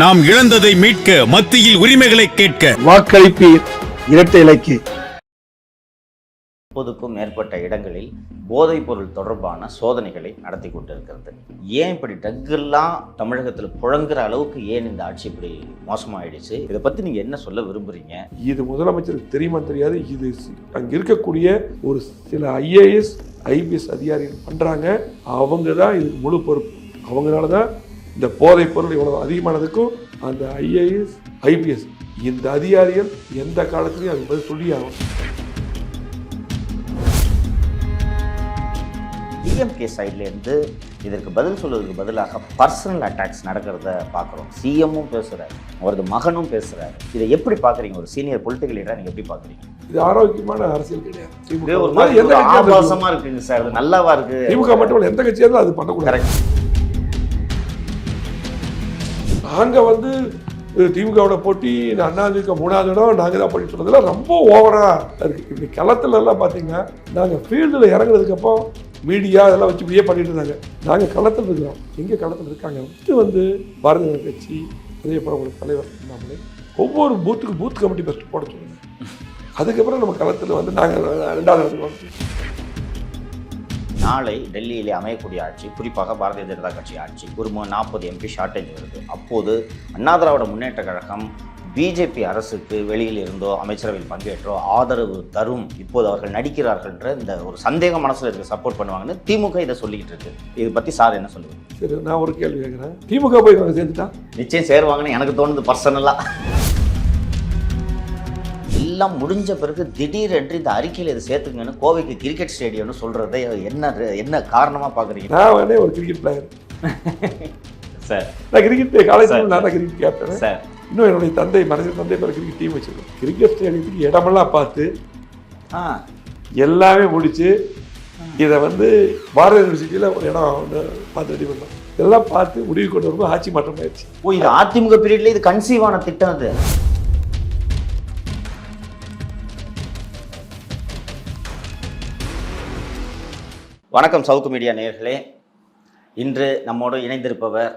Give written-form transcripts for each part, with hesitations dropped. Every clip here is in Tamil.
நாம் இழந்ததை மீட்க, மத்தியில் உரிமைகளை கேட்க வாக்களிப்பீர் இரட்டை இலக்கு. 30க்கும் மேற்பட்ட இடங்களில் போதைப் பொருள் தொடர்பான சோதனைகளை நடத்தி கொண்டிருக்கிறது. ஏன் இப்படி ட்ரக்கெல்லாம் தமிழகத்தில் புழங்குற அளவுக்கு ஏன் இந்த ஆட்சி இப்படி மோசமாயிடுச்சு? இதை பற்றி நீங்கள் என்ன சொல்ல விரும்புகிறீங்க? இது முதலமைச்சருக்கு தெரியுமா தெரியாது. இது அங்கே இருக்கக்கூடிய ஒரு சில IAS IPS அதிகாரிகள் பண்ணுறாங்க. அவங்க தான் இதுக்கு முழு பொறுப்பு. அவங்களால தான் இந்த போதைப் பொருள் இவ்வளவு அதிகமானதுக்கும் அந்த IAS IPS இந்த அதிகாரிகள் எந்த காலத்துலையும் அதுக்கு பதில் சொல்லி ஆகும். டிஎம்கே சைட்லேருந்து இதற்கு பதில் சொல்வதற்கு பதிலாக பர்சனல் அட்டாக்ஸ் நடக்கிறத பார்க்குறோம். சிஎம்மும் பேசுகிறாரு, அவரது மகனும் பேசுகிறாரு. இதை எப்படி பார்க்குறீங்க? ஒரு சீனியர் பொலிட்டிக்கல் லீடராக நீங்கள் எப்படி பார்க்குறீங்க? இது ஆரோக்கியமான அரசியல் கிடையாது. ஒரு மாதிரி ஆபாசமாக இருக்குங்க சார். அது நல்லாவா இருக்கு? திமுக மட்டும் எந்த கட்சியாக இருந்தாலும் அது பண்ணக்கூடாது. நாங்கள் திமுகவோட போட்டி அதிமுக 3வது இடம் நாங்கள் தான் போட்டி சொல்றதுலாம் ரொம்ப ஓவராக இருக்குது. இப்படி களத்துலலாம் பார்த்தீங்கன்னா நாங்கள் ஃபீல்டில் இறங்குறதுக்கப்போ மீடியா அதெல்லாம் வச்சு இப்படியே பண்ணிட்டு இருந்தாங்க. நாங்கள் களத்தில் இருக்கிறோம். எங்கே களத்தில் இருக்காங்க? ஃபஸ்ட்டு பாரதிய ஜனதா கட்சி, அதே போல் உங்களுக்கு தலைவர் நம்மளே ஒவ்வொரு பூத்துக்கு பூத் கமிட்டி ஃபஸ்ட்டு போட சொல்லுங்க. அதுக்கப்புறம் நம்ம களத்தில் நாங்கள் 2வது இடத்துக்கு வந்து நாளை டெல்லியிலே அமையக்கூடிய ஆட்சி, குறிப்பாக பாரதிய ஜனதா கட்சி ஆட்சி, ஒரு 40 MP ஷார்ட்டேஜ் வருது. அப்போது அண்ணா திராவிட முன்னேற்ற கழகம் பிஜேபி அரசுக்கு வெளியில் இருந்தோ அமைச்சரவையில் பங்கேற்றோ ஆதரவு தரும், இப்போது அவர்கள் நடிக்கிறார்கள்ன்ற இந்த ஒரு சந்தேகம் மனசில் இருக்க சப்போர்ட் பண்ணுவாங்கன்னு திமுக இதை சொல்லிக்கிட்டு இருக்கு. இதை பற்றி சார் என்ன சொல்லுவாங்க? சரி, நான் ஒரு கேள்வி கேட்குறேன். திமுக போய் நாங்கள் சேர்ந்துட்டா நிச்சயம் சேருவாங்கன்னு எனக்கு தோணுது பர்சனலாக. எல்லாம் முடிஞ்ச பிறகு திடீரென்று இந்த அறிக்கையில் இதை சேர்த்துங்கன்னு கோவைக்கு கிரிக்கெட் ஸ்டேடியம்னு சொல்றதை என்ன காரணமா பாக்குறீங்க? நான் ஒரு கிரிக்கெட் பிளேயர் சார். நான் கிரிக்கெட் காலேஜில் நான் கிரிக்கெட் கேப்டன் சார். இன்னும் என்னுடைய தந்தை தந்தை பேர் கிரிக்கெட் டீம் வச்சிருக்கோம். கிரிக்கெட் ஸ்டேடியத்துக்கு இடமெல்லாம் பார்த்து எல்லாமே முடிச்சு இதை பாரத யூனிவர்சிட்டியில் ஒரு இடம் பார்த்து ரெடி பண்ணோம். இதெல்லாம் பார்த்து முடிவு கொண்டு வரும்போது ஆட்சி மாற்றம் ஆயிடுச்சு. ஓ, இது அதிமுக பீரியட்ல இது கன்சீவ் ஆன திட்டம் அது. வணக்கம் சவுக்கு மீடியா நேயர்களே. இன்று நம்மோடு இணைந்திருப்பவர்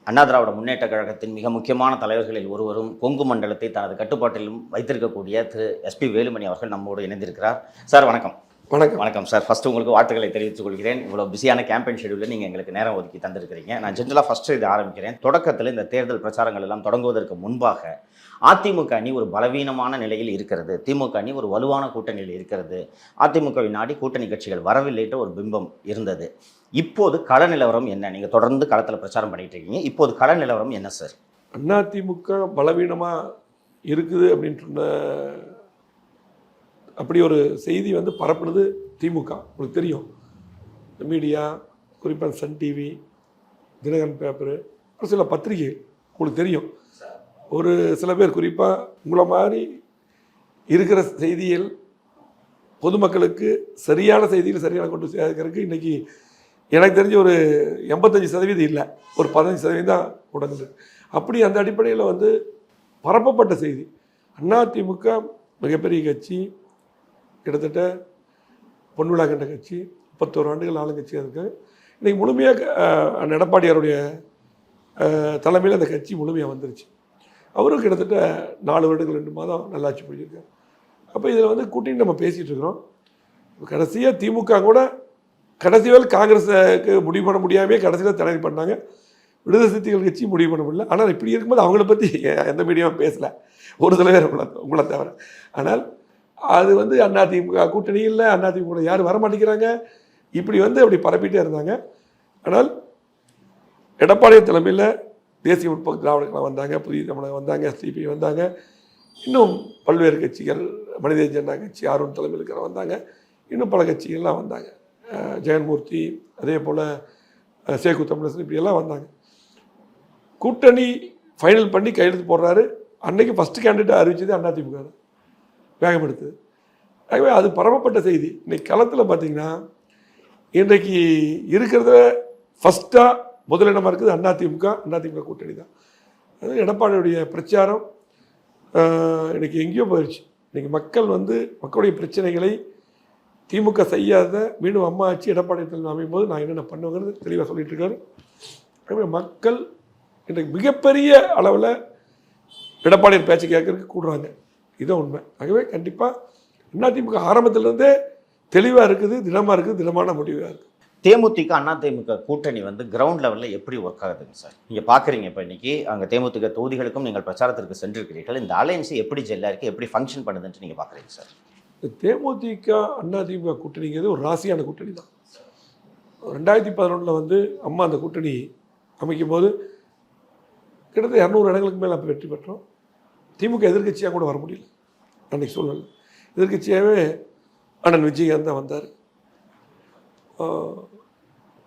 அண்ணா திராவிட முன்னேற்ற கழகத்தின் மிக முக்கியமான தலைவர்களில் ஒருவரும், கொங்கு மண்டலத்தை தனது கட்டுப்பாட்டிலும் வைத்திருக்கக்கூடிய திரு SP வேலுமணி அவர்கள் நம்மோடு இணைந்திருக்கிறார். சார் வணக்கம். வணக்கம். வணக்கம் சார். ஃபஸ்ட்டு உங்களுக்கு வாழ்த்துக்களை தெரிவித்துக் கொள்கிறேன். இவ்வளோ பிஸியான கேம்பெயின் ஷெடியூலில் நீங்கள் எங்களுக்கு நேரம் ஒதுக்கி தந்திருக்கிறீங்க. நான் ஜென்ரலாக ஃபஸ்ட்டு இதை ஆரம்பிக்கிறேன். தொடக்கத்தில் இந்த தேர்தல் பிரச்சாரங்கள் எல்லாம் தொடங்குவதற்கு முன்பாக அதிமுக அணி ஒரு பலவீனமான நிலையில் இருக்கிறது, திமுக அணி ஒரு வலுவான கூட்டணியில் இருக்கிறது, அதிமுகவின் நாடி கூட்டணி கட்சிகள் வரவில்லைன்ற ஒரு பிம்பம் இருந்தது. இப்போது கள நிலவரம் என்ன? நீங்கள் தொடர்ந்து களத்தில் பிரச்சாரம் பண்ணிட்டு இருக்கீங்க. இப்போது கள நிலவரம் என்ன சார்? அதிமுக பலவீனமாக இருக்குது அப்படின்னு சொன்ன அப்படி ஒரு செய்தி பரப்புனது திமுக. உங்களுக்கு தெரியும், மீடியா, குறிப்பாக சன் டிவி, தினகரன் பேப்பரு, ஒரு சில பத்திரிகை உங்களுக்கு தெரியும். ஒரு சில பேர் குறிப்பாக உங்களை மாதிரி இருக்கிற செய்திகள் பொதுமக்களுக்கு சரியான செய்திகள் சரியான கொண்டு சேர்க்கறதுக்கு இன்றைக்கி எனக்கு தெரிஞ்ச ஒரு 85% இல்லை, ஒரு 15% தான் உடனே. அப்படி அந்த அடிப்படையில் பரப்பப்பட்ட செய்தி, அதிமுக மிகப்பெரிய கட்சி, கிட்டத்தட்ட பொன்விழா கண்ட கட்சி, 31 ஆண்டுகள் ஆளுங்கட்சியாக இருக்குது. இன்றைக்கி முழுமையாக எடப்பாடியாருடைய தலைமையில் அந்த கட்சி முழுமையாக வந்துருச்சு. அவரும் கிட்டத்தட்ட 4 வருடங்கள் 2 மாதம் நல்லாட்சி புரிஞ்சிருக்காரு. அப்போ இதில் கூட்டணி நம்ம பேசிகிட்டு இருக்கிறோம். கடைசியாக திமுக கூட கடைசி வேலை காங்கிரஸுக்கு முடிவு பண்ண முடியாமே கடைசியில் தடை பண்ணாங்க. விடுதலை சிறுத்தைகள் கட்சி முடிவு பண்ண முடியல. ஆனால் இப்படி இருக்கும்போது அவங்கள பற்றி எந்த மீடியாவும் பேசலை, ஒரு சில பேர் உங்களை தவிர. ஆனால் அது அதிமுக கூட்டணி இல்லை, அதிமுக யாரும் வரமாட்டேங்கிறாங்க, இப்படி அப்படி பரப்பிட்டே இருந்தாங்க. ஆனால் எடப்பாடி தலைமையில் தேசிய முற்போக்கு திராவிட கழகம் வந்தாங்க, புதிய தமிழகம் வந்தாங்க, SDP வந்தாங்க, இன்னும் பல்வேறு கட்சிகள், மனித ஜனதா கட்சி அருண் தலைமையில் இருக்கிற வந்தாங்க, இன்னும் பல கட்சிகள்லாம் வந்தாங்க, ஜெகன்மூர்த்தி, அதே போல் சேகு தமிழரசன், இப்படியெல்லாம் வந்தாங்க. கூட்டணி ஃபைனல் பண்ணி கையெழுத்து போடுறாரு. அன்னைக்கு ஃபஸ்ட்டு கேண்டிடேட் அறிவிச்சது அதிமுக தான், வேகம் எடுத்தது. ஆகவே அது பரவப்பட்ட செய்தி. இன்றைக்கி களத்தில் பார்த்திங்கன்னா இன்றைக்கு இருக்கிறத ஃபஸ்ட்டாக முதலிடமாக இருக்குது அதிமுக கூட்டணி தான். அது எடப்பாடியுடைய பிரச்சாரம் இன்றைக்கி எங்கேயோ போயிடுச்சு. இன்றைக்கி மக்கள் மக்களுடைய பிரச்சனைகளை திமுக செய்யாத மீண்டும் அம்மா ஆட்சி எடப்பாடி அமையும் போது நான் என்னென்ன பண்ணுவேங்கிறது தெளிவாக சொல்லிட்டு இருக்காரு. மக்கள் இன்றைக்கு மிகப்பெரிய அளவில் எடப்பாடியார் பேச்சு கேட்கறதுக்கு கூடுறாங்க. இதுதான் உண்மை. ஆகவே கண்டிப்பாக அதிமுக ஆரம்பத்திலேருந்தே தெளிவாக இருக்குது, திடமான முடிவாக இருக்குது. தேமுதிக அதிமுக கூட்டணி வந்து கிரவுண்ட் லெவலில் எப்படி ஒர்க் ஆகுதுங்க சார்? நீங்கள் பார்க்குறீங்க இப்போ இன்னைக்கு அங்கே தேமுதிக தொகுதிகளுக்கும் நீங்கள் பிரச்சாரத்திற்கு சென்றிருக்கிறீர்கள். இந்த அலையன்ஸ் எப்படி ஜெல்லாக இருக்குது, எப்படி ஃபங்க்ஷன் பண்ணுதுன்ட்டு நீங்கள் பார்க்குறீங்க சார்? தேமுதிக அதிமுக கூட்டணிங்கிறது ஒரு ராசியான கூட்டணி தான். 2011 வந்து அம்மா அந்த கூட்டணி அமைக்கும் போது கிட்டத்தட்ட 200 இடங்களுக்கு மேலே அப்போ வெற்றி பெற்றோம். திமுக எதிர்கட்சியாக கூட வர முடியல. அன்றைக்கி சூழ்நிலை எதிர்கட்சியாகவே அண்ணன் விஜயகாந்த் தான் வந்தார்.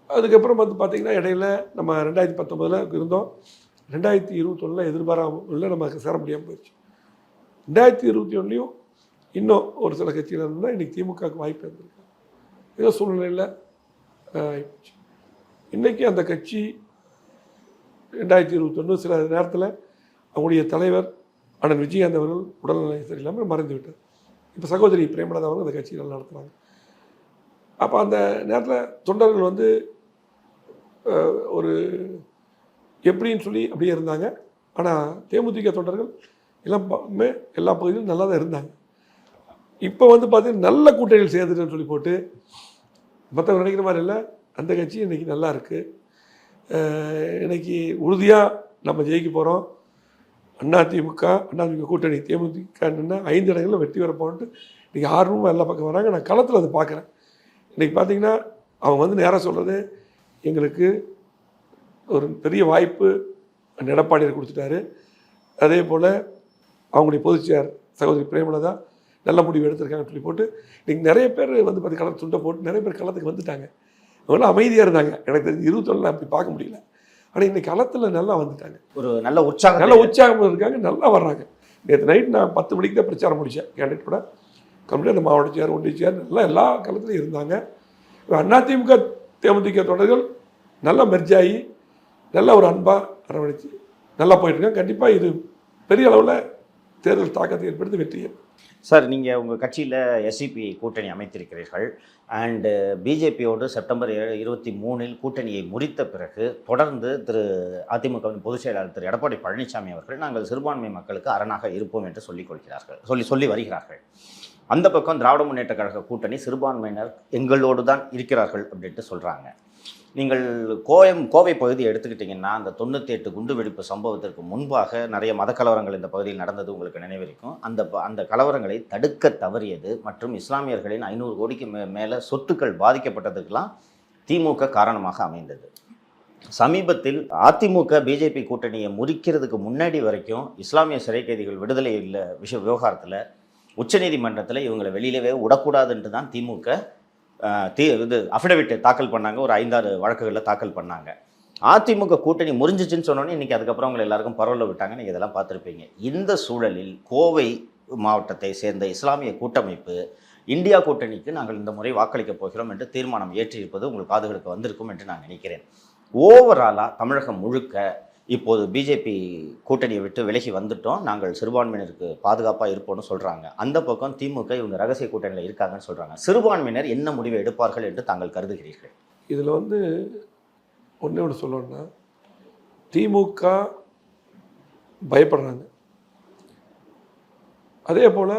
அதுக்கப்புறம் வந்து பார்த்திங்கன்னா இடையில நம்ம 2019 இருந்தோம். 2021 எதிர்பாராமல் நமக்கு சேர முடியாமல் போயிடுச்சு. 2021 இன்னும் ஒரு சில கட்சியில் இருந்தால் இன்றைக்கி திமுகவுக்கு வாய்ப்பு இருந்திருக்கு. ஏதோ சூழ்நிலையில் ஆகிப்போச்சு. இன்றைக்கி அந்த கட்சி 2021 சில நேரத்தில் அவங்களுடைய தலைவர் அண்ணன் விஜயகாந்த் அவர்கள் உடல்நிலை சரியில்லாமல் மறைந்து விட்டார். இப்போ சகோதரி பிரேமலதா அவர்கள் அந்த கட்சிகள் நடத்துகிறாங்க. அப்போ அந்த நேரத்தில் தொண்டர்கள் வந்து ஒரு எப்படின்னு சொல்லி அப்படியே இருந்தாங்க. ஆனால் தேமுதிக தொண்டர்கள் எல்லா பகுதியிலும் நல்லா தான் இருந்தாங்க. இப்போ வந்து பார்த்தீங்கன்னா நல்ல கூட்டணிகள் சேர்ந்துட்டுன்னு சொல்லி போட்டு மற்றவங்க நினைக்கிற மாதிரி இல்லை. அந்த கட்சி இன்றைக்கி நல்லா இருக்குது. இன்றைக்கி உறுதியாக நம்ம ஜெயிக்க போகிறோம். அதிமுக கூட்டணி தேமுதிக 5 இடங்களில் வெற்றி வர போன்ட்டு இன்றைக்கி ஆர்வமாக எல்லா பக்கம் வராங்க. நான் களத்தில் அதை பார்க்குறேன். இன்றைக்கி பார்த்திங்கன்னா அவங்க வந்து நேராக சொல்கிறது, எங்களுக்கு ஒரு பெரிய வாய்ப்பு எடப்பாடியார் கொடுத்துட்டாரு. அதே போல் அவங்களுடைய பொதுச்செயலாளர் சகோதரி பிரேமலதா நல்ல முடிவு எடுத்திருக்காங்கன்னு சொல்லி போட்டு இன்றைக்கி நிறைய பேர் வந்து பார்த்து களத்து துண்டை போட்டு நிறைய பேர் களத்துக்கு வந்துட்டாங்க. அவங்களாம் அமைதியாக இருந்தாங்க. எனக்கு தெரிஞ்சு 21 அப்படி பார்க்க முடியல. ஆனால் இன்றைக்கி களத்தில் நல்லா வந்துட்டாங்க. ஒரு நல்ல உற்சாகம் இருக்காங்க, நல்லா வர்றாங்க. நேற்று நைட் நான் 10 மணிக்கு தான் பிரச்சாரம் முடித்தேன். கேண்டிடேட்டோட கம்ப்ளீட்டாக அந்த மாவட்ட சேர், ஒன்றிய சேர் நல்லா எல்லா களத்துலையும் இருந்தாங்க. அதிமுக தேமுதிக தொண்டர்கள் நல்லா மெர்ஜாகி நல்ல ஒரு அன்பாக அரவணைச்சு நல்லா போயிட்டுருக்காங்க. கண்டிப்பாக இது பெரிய அளவில் தேர்தல் தாக்கத்தை ஏற்படுத்தி வெற்றியை. சார், நீங்கள் உங்கள் கட்சியில் எஸ்இபி கூட்டணி அமைத்திருக்கிறீர்கள். அண்டு பிஜேபியோடு செப்டம்பர் 23 கூட்டணியை முறித்த பிறகு தொடர்ந்து அதிமுகவின் பொதுச் செயலாளர் திரு எடப்பாடி பழனிசாமி அவர்கள் நாங்கள் சிறுபான்மை மக்களுக்கு அரணாக இருப்போம் என்று சொல்லி வருகிறார்கள். அந்த பக்கம் திராவிட முன்னேற்ற கழக கூட்டணி சிறுபான்மையினர் எங்களோடு தான் இருக்கிறார்கள் அப்படின்ட்டு சொல்கிறாங்க. நீங்கள் கோவை பகுதி எடுத்துக்கிட்டிங்கன்னா அந்த 98 குண்டுவெடிப்பு சம்பவத்திற்கு முன்பாக நிறைய மத கலவரங்கள் இந்த பகுதியில் நடந்தது உங்களுக்கு நினைவிருக்கும். அந்த கலவரங்களை தடுக்க தவறியது மற்றும் இஸ்லாமியர்களின் 500 கோடிக்கு மேலே சொத்துக்கள் பாதிக்கப்பட்டதுக்கெல்லாம் திமுக காரணமாக அமைந்தது. சமீபத்தில் அதிமுக பிஜேபி கூட்டணியை முறிக்கிறதுக்கு முன்னாடி வரைக்கும் இஸ்லாமிய சிறை கைதிகள் விடுதலை இல்லை விவகாரத்தில் உச்சநீதிமன்றத்தில் இவங்களை வெளியிலவே விடக்கூடாதுன்ட்டு தான் திமுக அஃபிடவிட் தாக்கல் பண்ணாங்க. ஒரு 5-6 வழக்குகளில் தாக்கல் பண்ணாங்க. அதிமுக கூட்டணி முறிஞ்சிச்சுன்னு சொன்னோன்னே இன்றைக்கி அதுக்கப்புறம் உங்களை எல்லாருக்கும் பரவல விட்டாங்க. நீங்கள் இதெல்லாம் பார்த்துருப்பீங்க. இந்த சூழலில் கோவை மாவட்டத்தை சேர்ந்த இஸ்லாமிய கூட்டமைப்பு இந்தியா கூட்டணிக்கு நாங்கள் இந்த முறை வாக்களிக்கப் போகிறோம் என்று தீர்மானம் ஏற்றியிருப்பது உங்கள் காதுகளுக்கு வந்திருக்கும் என்று நான் நினைக்கிறேன். ஓவராலாக தமிழகம் முழுக்க இப்போது பிஜேபி கூட்டணியை விட்டு விலகி வந்துட்டோம், நாங்கள் சிறுபான்மையினருக்கு பாதுகாப்பாக இருப்போம்னு சொல்கிறாங்க. அந்த பக்கம் திமுக இவங்க ரகசிய கூட்டணியில் இருக்காங்கன்னு சொல்கிறாங்க. சிறுபான்மையினர் என்ன முடிவை எடுப்பார்கள் என்று தாங்கள் கருதுகிறீர்கள்? இதில் வந்து ஒன்று சொல்லணும்னா, திமுக பயப்படுறாங்க. அதே போல்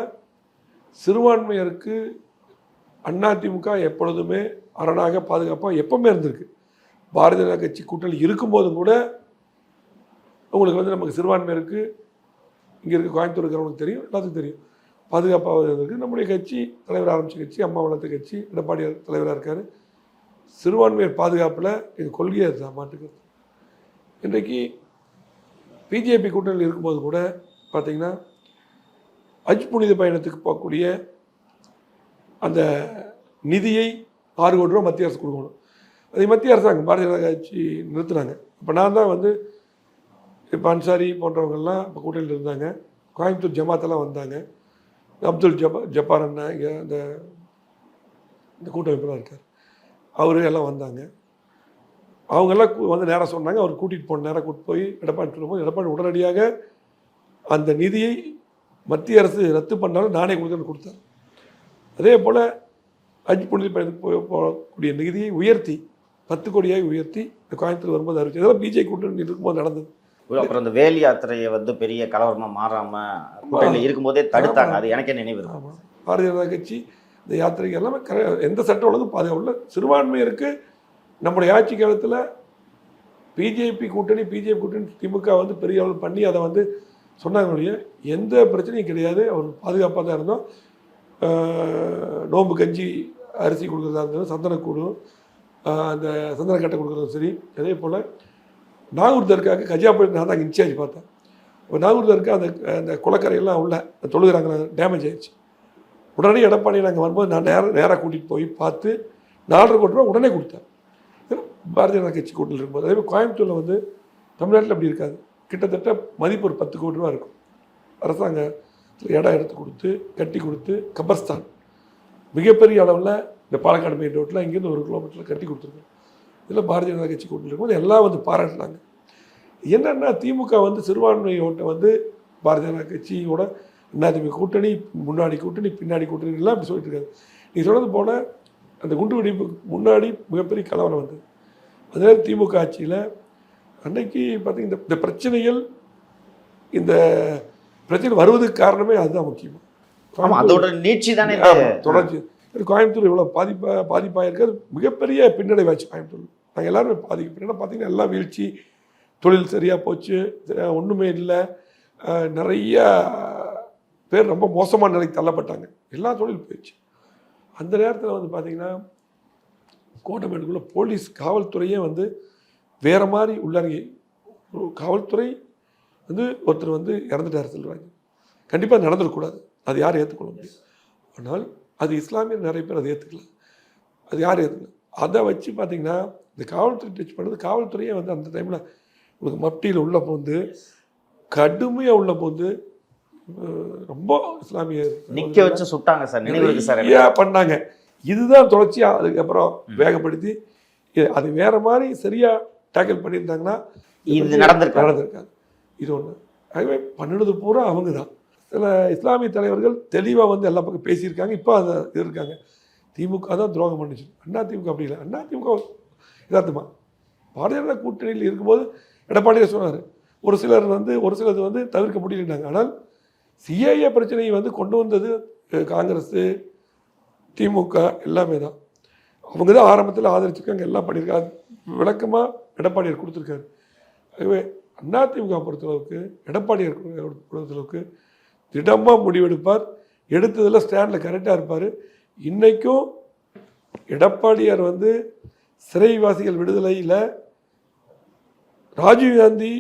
சிறுபான்மையருக்கு அதிமுக எப்பொழுதுமே அரணாக பாதுகாப்பாக எப்பவுமே இருந்திருக்கு. பாரதிய ஜனதா கட்சி கூட்டணி இருக்கும்போதும் கூட உங்களுக்கு வந்து நமக்கு சிறுபான்மையருக்கு இங்கே இருக்க கோயம்புத்தூர் இருக்கிறவங்களுக்கு தெரியும், எல்லாத்துக்கும் தெரியும், பாதுகாப்பாக இருக்குது. நம்முடைய கட்சி தலைவர் ஆரம்பித்த கட்சி அம்மா வளர்த்த கட்சி, எடப்பாடியார் தலைவராக இருக்கார். சிறுபான்மையர் பாதுகாப்பில் இது கொள்கையாக இருந்தால் மாட்டுக்கிறது. இன்றைக்கு பிஜேபி கூட்டணியில் இருக்கும்போது கூட பார்த்திங்கன்னா ஹஜ் புனித பயணத்துக்கு போகக்கூடிய அந்த நிதியை 6 கோடி ரூபா மத்திய அரசு கொடுக்கணும். அதை மத்திய அரசாங்கம் பாரதிய ஜனதா கட்சி நிறுத்தினாங்க. இப்போ நான் தான் வந்து இப்போ அன்சாரி போன்றவங்கள்லாம் இப்போ கூட்டணியில் இருந்தாங்க. கோயம்புத்தூர் ஜமாத்தெல்லாம் வந்தாங்க. அப்துல் ஜப்பார் அண்ணா இங்கே இந்த கூட்டமைப்பெல்லாம் இருக்கார், அவரு எல்லாம் வந்தாங்க. அவங்கெல்லாம் வந்து நேராக சொன்னாங்க. அவர் கூட்டிகிட்டு போன நேராக கூட்டிட்டு போய் எடப்பாடி சொல்லும்போது எடப்பாடி உடனடியாக அந்த நிதியை மத்திய அரசு ரத்து பண்ணாலும் நானே கொடுத்தார். அதே போல் ஹஜ் புனித பயணத்துக்கு போகக்கூடிய நிதியை உயர்த்தி 10 கோடியாக உயர்த்தி இந்த கோயம்புத்தூர் வரும்போது அறிவிச்சு. இதெல்லாம் பிஜேபி கூட்டணி இருக்கும்போது நடந்தது. அப்புறம் இந்த வேல் யாத்திரையை வந்து பெரிய கலவரமா மாறாம கூட்டணியில் இருக்கும்போதே தடுத்தாங்க. அது எனக்கே நினைவு இருக்கு. ஆமாம், பாரதிய ஜனதா கட்சி இந்த யாத்திரைக்கு எல்லாமே எந்த சட்ட ஒழுங்கும் பாதுகாப்புள்ள சிறுபான்மையருக்கு நம்முடைய ஆட்சி காலத்தில் பிஜேபி கூட்டணி திமுக வந்து பெரிய அளவு பண்ணி அதை வந்து சொன்னாங்க ஒழிய எந்த பிரச்சனையும் கிடையாது. அவர் பாதுகாப்பாக தான் இருந்தோம். நோம்பு கஞ்சி அரிசி கொடுக்குறதா இருந்தாலும் சந்தனக்கூடு அந்த சந்தனக்கட்டை கொடுக்குறதும் சரி. அதே போல் நாகூர் தர்காவுக்கு கஜாபுரி நான் தான் இன்சார்ஜ் பார்த்தேன். இப்போ நாகூர் தர்கா அந்த குளக்கரையெல்லாம் உள்ள தொழுகிறாங்க, டேமேஜ் ஆயிடுச்சு. உடனே எடப்பாடி நாங்கள் வரும்போது நான் நேராக கூட்டிகிட்டு போய் பார்த்து 4.5 கோடி ரூபா உடனே கொடுத்தேன். பாரதிய ஜனதா கட்சி கூட்டணியில் இருக்கும்போது அதே மாதிரி கோயம்புத்தூரில் வந்து தமிழ்நாட்டில் அப்படி இருக்காது. கிட்டத்தட்ட மதிப்பு ஒரு 10 கோடி ரூபா இருக்கும். அரசாங்கத்தில் இடம் எடுத்து கொடுத்து கட்டி கொடுத்து கபர்ஸ்தான் மிகப்பெரிய அளவில் இந்த பாலக்காடு மெயின் ரோட்டில் இங்கேருந்து 1 கிலோமீட்டரில் கட்டி கொடுத்துருக்கோம். இதில் பாரதிய ஜனதா கட்சி கூட்டணியில் இருக்கும்போது எல்லாம் வந்து பாராட்டினாங்க. என்னென்னா திமுக வந்து சிறுபான்மை ஓட்டை வந்து பாரதிய ஜனதா கட்சியோட அதிமுக கூட்டணி முன்னாடி கூட்டணி பின்னாடி கூட்டணி எல்லாம் இப்படி சொல்லிட்டு இருக்காங்க. நீ சொன்னது போல் அந்த குண்டு வெடிப்புக்கு முன்னாடி மிகப்பெரிய கலவரம் வந்தது. அதே திமுக ஆட்சியில் அன்னைக்கு பார்த்தீங்கன்னா இந்த பிரச்சனைகள் இந்த பிரச்சனை வருவதுக்கு காரணமே அதுதான் முக்கியமாக. அதோட நீட்சி தானே தொடர்ச்சி. கோயம்புத்தூர் இவ்வளோ பாதிப்பாக இருக்கிறது மிகப்பெரிய பின்னடைவாச்சு. கோயம்புத்தூர் நாங்கள் எல்லாருமே பாதிக்கப்பட்டோம். பார்த்தீங்கன்னா எல்லாம் வீழ்ச்சி, தொழில் சரியாக போச்சு, ஒன்றுமே இல்லை. நிறைய பேர் ரொம்ப மோசமான நிலைக்கு தள்ளப்பட்டாங்க. எல்லா தொழில் போயிடுச்சு. அந்த நேரத்தில் வந்து பார்த்திங்கன்னா கோட்டமேட்டுக்குள்ளே போலீஸ் காவல்துறையே வந்து வேறு மாதிரி உள்ளாங்க. காவல்துறை வந்து ஒருத்தர் வந்து இறந்துட்டார் சொல்கிறாங்க. கண்டிப்பாக நடந்துடக்கூடாது, அது யாரும் ஏற்றுக்கொள்ள முடியும். ஆனால் அது இஸ்லாமியர் நிறைய பேர் அதை ஏற்றுக்கல, அது யாரும் ஏற்றுக்கல. அதை வச்சு பார்த்திங்கன்னா இந்த காவல்துறை டச் பண்ணுறது காவல்துறையே வந்து அந்த டைமில் உங்களுக்கு மப்டியில் உள்ள போந்து கடுமையாக உள்ள போந்து ரொம்ப இஸ்லாமிய நிற்க வச்சு சுட்டாங்க சார், நினைவுக்கு சார் பண்ணாங்க. இதுதான் தொடர்ச்சியாக அதுக்கப்புறம் வேகப்படுத்தி அது வேற மாதிரி சரியாக டேக்கிள் பண்ணியிருந்தாங்கன்னா இது நடந்திருக்காது. இது ஒன்று. ஆகவே பண்ணினது பூரா அவங்க தான். சில இஸ்லாமிய தலைவர்கள் தெளிவாக வந்து எல்லா பக்கம் பேசியிருக்காங்க. இப்போ அதை இருக்காங்க. திமுக தான் துரோகம் பண்ணிச்சு. அதிமுக அப்படி இல்லை. அதிமுக யதார்த்தமா பாரதிய ஜனதா கூட்டணியில் இருக்கும்போது எடப்பாடியே சொன்னார், ஒரு சிலது வந்து தவிர்க்க முடியலன்னாங்க. ஆனால் சிஏஏ பிரச்சனையை வந்து கொண்டு வந்தது காங்கிரஸ், திமுக எல்லாமே தான். அவங்க தான் ஆரம்பத்தில் ஆதரிச்சிருக்காங்க, எல்லாம் பண்ணியிருக்காங்க. விளக்கமாக எடப்பாடியார் கொடுத்துருக்காரு. ஆகவே அதிமுக பொறுத்தளவுக்கு எடப்பாடியார் பொறுத்தளவுக்கு திடமாக முடிவெடுப்பார். எடுத்ததில் ஸ்டாண்டில் கரெக்டாக இருப்பார். இன்றைக்கும் எடப்பாடியார் வந்து சிறைவாசிகள் விடுதலையில் ராஜீவ்காந்தி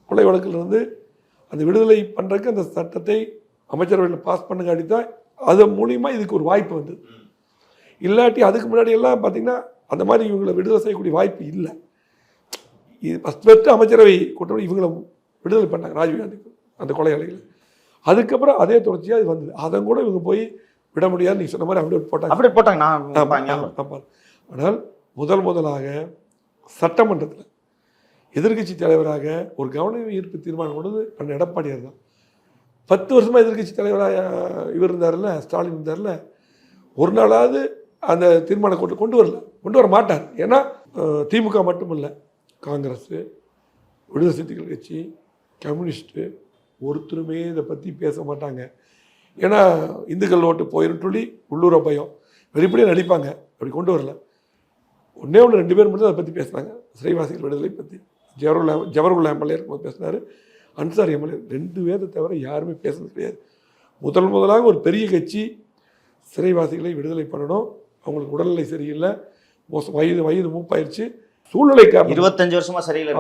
கொலை வழக்கில் இருந்து அந்த விடுதலை பண்ணுறதுக்கு அந்த சட்டத்தை அமைச்சரவையில் பாஸ் பண்ணுங்காட்டி தான் அது மூலிமா இதுக்கு ஒரு வாய்ப்பு வந்தது. இல்லாட்டி அதுக்கு முன்னாடியெல்லாம் பார்த்திங்கன்னா அந்த மாதிரி இவங்களை விடுதலை செய்யக்கூடிய வாய்ப்பு இல்லை. இது ஃபஸ்ட்டு அமைச்சரவை கூட்டம் இவங்களை விடுதலை பண்ணாங்க ராஜீவ்காந்திக்கு அந்த கொலையாளிகள். அதுக்கப்புறம் அதே தொடர்ச்சியாக இது வந்தது. அதை கூட இவங்க போய் விட முடியாது. நீ சொன்ன மாதிரி அப்படி போட்டாங்க. ஆனால் முதலாக சட்டமன்றத்தில் எதிர்கட்சி தலைவராக ஒரு கவன ஈர்ப்பு தீர்மானம் கொண்டது அந்த எடப்பாடியார் தான். 10 வருஷமாக எதிர்கட்சி தலைவராக இவர் இருந்தார்ல, ஸ்டாலின் இருந்தார்ல, ஒரு நாளாவது அந்த தீர்மானம் கொண்டு வர மாட்டார். ஏன்னா திமுக மட்டுமில்லை, காங்கிரஸ், விடுதலை சிறுத்தைகள் கட்சி, கம்யூனிஸ்ட்டு ஒருத்தருமே இதை பற்றி பேச மாட்டாங்க. ஏன்னா இந்துக்கள் ஓட்டு போயிரும் சொல்லி உள்ளூர பயம் வெளிப்படையாக நடிப்பாங்க. அப்படி கொண்டு வரல. ஒன்றே 2 பேர் மட்டும் அதை பற்றி பேசுனாங்க. சிறைவாசிகள் விடுதலை பற்றி ஜவஹர்லால் எம்எல்ஏ இருக்கும்போது பேசினார், அன்சாரி எம்எல்ஏ. 2 பேரை தவிர யாருமே பேசுறது கிடையாது. முதலாக ஒரு பெரிய கட்சி சிறைவாசிகளை விடுதலை பண்ணணும், அவங்களுக்கு உடல்நிலை சரியில்லை, வயது மூப்பாயிருச்சு, சூழ்நிலை காரணம் 25 வருஷமா சரியில்லை,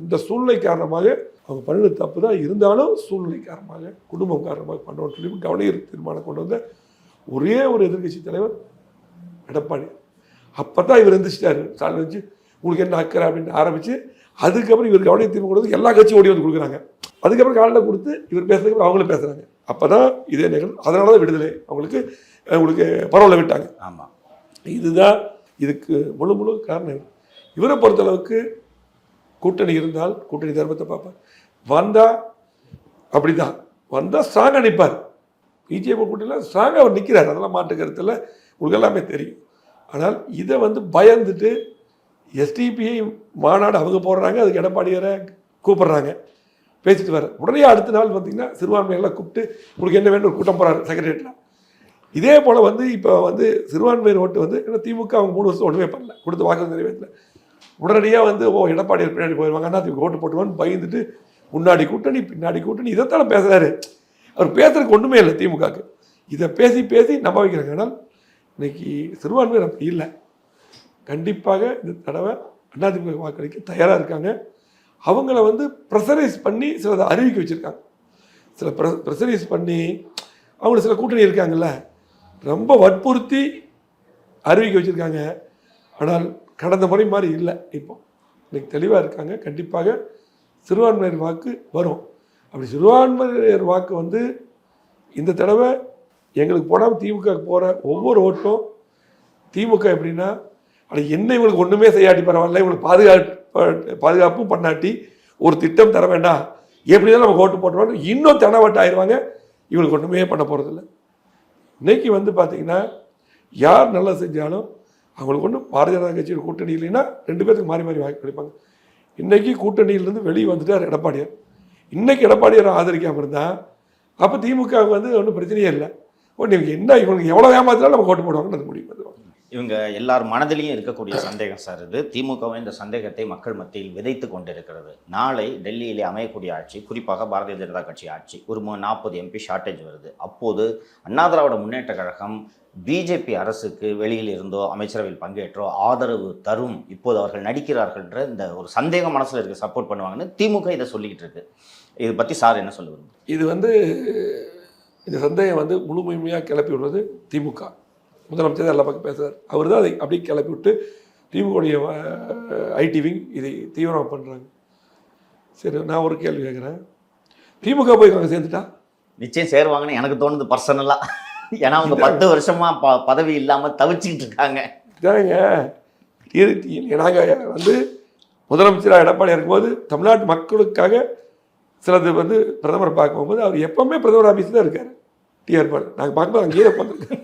இந்த சூழ்நிலை காரணமாக அவங்க பண்ணின தப்பு தான், இருந்தாலும் சூழ்நிலை காரணமாக குடும்பம் காரணமாக பண்ணணும்னு சொல்லி கவன தீர்மானம் கொண்டு வந்த ஒரே ஒரு எதிர்கட்சி தலைவர் எடப்பாடி. அப்போ தான் இவர் எந்திரிச்சிட்டாரு. ஸ்டாலின் வச்சு உங்களுக்கு என்ன அக்கறை அப்படின்னு ஆரம்பித்து அதுக்கப்புறம் இவர் கவன தீர்மானம் கொண்டு வந்து எல்லா கட்சியும் ஓடி வந்து கொடுக்குறாங்க. அதுக்கப்புறம் காலையில் கொடுத்து இவர் பேசுறதுக்கு அவங்களும் பேசுகிறாங்க. அப்போ தான் இதே நிகழ்வு. அதனால தான் விடுதலை அவங்களுக்கு பரவாயில்ல விட்டாங்க. ஆமாம், இதுதான் இதுக்கு முழு காரணம். இவரை பொறுத்தளவுக்கு கூட்டணி இருந்தால் கூட்டணி தர்மத்தை பார்ப்பார். வந்தால் அப்படி தான் வந்தால் ஸ்ட்ராங்காக நிற்பார். பிஜேபி கூட்டணியில் ஸ்ட்ராங்காக அவர் நிற்கிறார், அதெல்லாம் மாற்று கருத்தில் உங்களுக்கு எல்லாமே தெரியும். ஆனால் இதை வந்து பயந்துட்டு எஸ்டிபிஐ மாநாடு அவங்க போடுறாங்க, அதுக்கு எடப்பாடியாரை கூப்பிட்றாங்க, பேசிட்டு வர உடனே அடுத்த நாள் பார்த்தீங்கன்னா சிறுபான்மையெல்லாம் கூப்பிட்டு உங்களுக்கு என்ன வேணும் ஒரு கூட்டம் போகிறாரு செக்ரட்டரியேட்டில். இதே போல் வந்து இப்போ வந்து சிறுபான்மையர் ஓட்டு வந்து ஏன்னா திமுக அவங்க 3 வருஷம் ஒன்றுமே பண்ணல, கொடுத்த வாக்கு நிறைவேற்றல. உடனடியாக வந்து எடப்பாடியார் பின்னாடி போயிடுவாங்க, அண்ணா திமுக ஓட்டு போட்டுவான்னு பயந்துட்டு முன்னாடி கூட்டணி பின்னாடி கூட்டணி இதைத்தானே பேசுகிறாரு. அவர் பேசுறதுக்கு ஒன்றுமே இல்லை திமுகவுக்கு. இதை பேசி பேசி நம்ப வைக்கிறாங்க. ஆனால் இன்னைக்கு சிறுபான்மையர் அப்படி இல்லை. கண்டிப்பாக இந்த தடவை அதிமுக வாக்களிக்க தயாராக இருக்காங்க. அவங்கள வந்து ப்ரெஷரைஸ் பண்ணி சிலதை அறிவிக்க வச்சுருக்காங்க. சில ப்ரெஷரைஸ் பண்ணி அவங்களுக்கு சில கூட்டணி இருக்காங்கல்ல ரொம்ப வற்புறுத்தி அறிவிக்க வச்சுருக்காங்க. ஆனால் கடந்த முறை மாதிரி இல்லை. இப்போ இன்னைக்கு தெளிவாக இருக்காங்க. கண்டிப்பாக சிறுபான்மையர் வாக்கு வரும். அப்படி சிறுபான்மையர் வாக்கு வந்து இந்த தடவை எங்களுக்கு போடாமல் திமுக போகிற ஒவ்வொரு ஓட்டும் திமுக எப்படின்னா ஆனால் என்ன இவங்களுக்கு ஒன்றுமே செய்யாட்டி பரவாயில்ல, இவங்களுக்கு பாதுகாப்பும் பண்ணாட்டி ஒரு திட்டம் தர வேண்டாம், எப்படி தான் நம்ம ஓட்டு போட்டுருவாங்க இன்னும் தெனவட்டு ஆயிடுவாங்க. இவங்களுக்கு ஒன்றுமே பண்ண போகிறதில்ல. இன்னைக்கு வந்து பார்த்தீங்கன்னா யார் நல்லா செஞ்சாலும் அவங்களுக்கு ஒன்றும் பாரதிய ஜனதா கட்சியோட கூட்டணி இல்லைன்னா 2 பேருக்கு மாறி மாறி வாய்ப்பு கிடைப்பாங்க. இன்றைக்கி கூட்டணியிலேருந்து வெளியே வந்துட்டார் எடப்பாடியார். இன்றைக்கி எடப்பாடியார் ஆதரிக்காமல் இருந்தால் அப்போ திமுகவுக்கு வந்து ஒன்றும் பிரச்சனையே இல்லை. இவங்க என்ன இவங்களுக்கு எவ்வளோ ஏமாத்தினாலும் நம்ம ஓட்டு போடுவாங்கன்னு அது முடிவு பண்ணுவாங்க. இவங்க எல்லார் மனதிலையும் இருக்கக்கூடிய சந்தேகம் சார் இது. திமுகவும் இந்த சந்தேகத்தை மக்கள் மத்தியில் விதைத்து கொண்டிருக்கிறது. நாளை டெல்லியிலே அமையக்கூடிய ஆட்சி, குறிப்பாக பாரதிய ஜனதா கட்சி ஆட்சி, ஒரு 40 MP ஷார்ட்டேஜ் வருது. அப்போது அண்ணா திராவிட முன்னேற்ற கழகம் பிஜேபி அரசுக்கு வெளியில் இருந்தோ அமைச்சரவையில் பங்கேற்றோ ஆதரவு தரும், இப்போது அவர்கள் நடிக்கிறார்கள்ன்ற இந்த ஒரு சந்தேகம் மனசில் இருக்க சப்போர்ட் பண்ணுவாங்கன்னு திமுக இதை சொல்லிக்கிட்டு இருக்கு. இதை பற்றி சார் என்ன சொல்லுவாங்க? இது வந்து இந்த சந்தேகம் வந்து முழுமையாக கிளப்பி விடுறது திமுக. முதலமைச்சர் எல்லா பக்கம் பேசுகிறார். அவர் தான் அதை அப்படியே கிளப்பி விட்டு திமுகவுடைய ஐடி விங் இதை தீவிரமாக பண்ணுறாங்க. சரி, நான் ஒரு கேள்வி கேட்குறேன். திமுக போய் அங்கே சேர்ந்துட்டா நிச்சயம் சேருவாங்கன்னு எனக்கு தோணுது பர்சனலாக. ஏன்னா அவங்க 10 வருஷமாக பதவி இல்லாமல் தவிச்சிக்கிட்டு இருக்காங்க. இதாங்க நாங்கள் வந்து முதலமைச்சராக எடப்பாடி இருக்கும்போது தமிழ்நாட்டு மக்களுக்காக சிலது வந்து பிரதமரை பார்க்கும்போது அவர் எப்பவுமே பிரதமர் ஆஃபீஸ் தான் இருக்கார். டிஆர் பால் நாங்கள் பார்க்கும்போது அங்கேயே உட்காந்துருக்கோம்.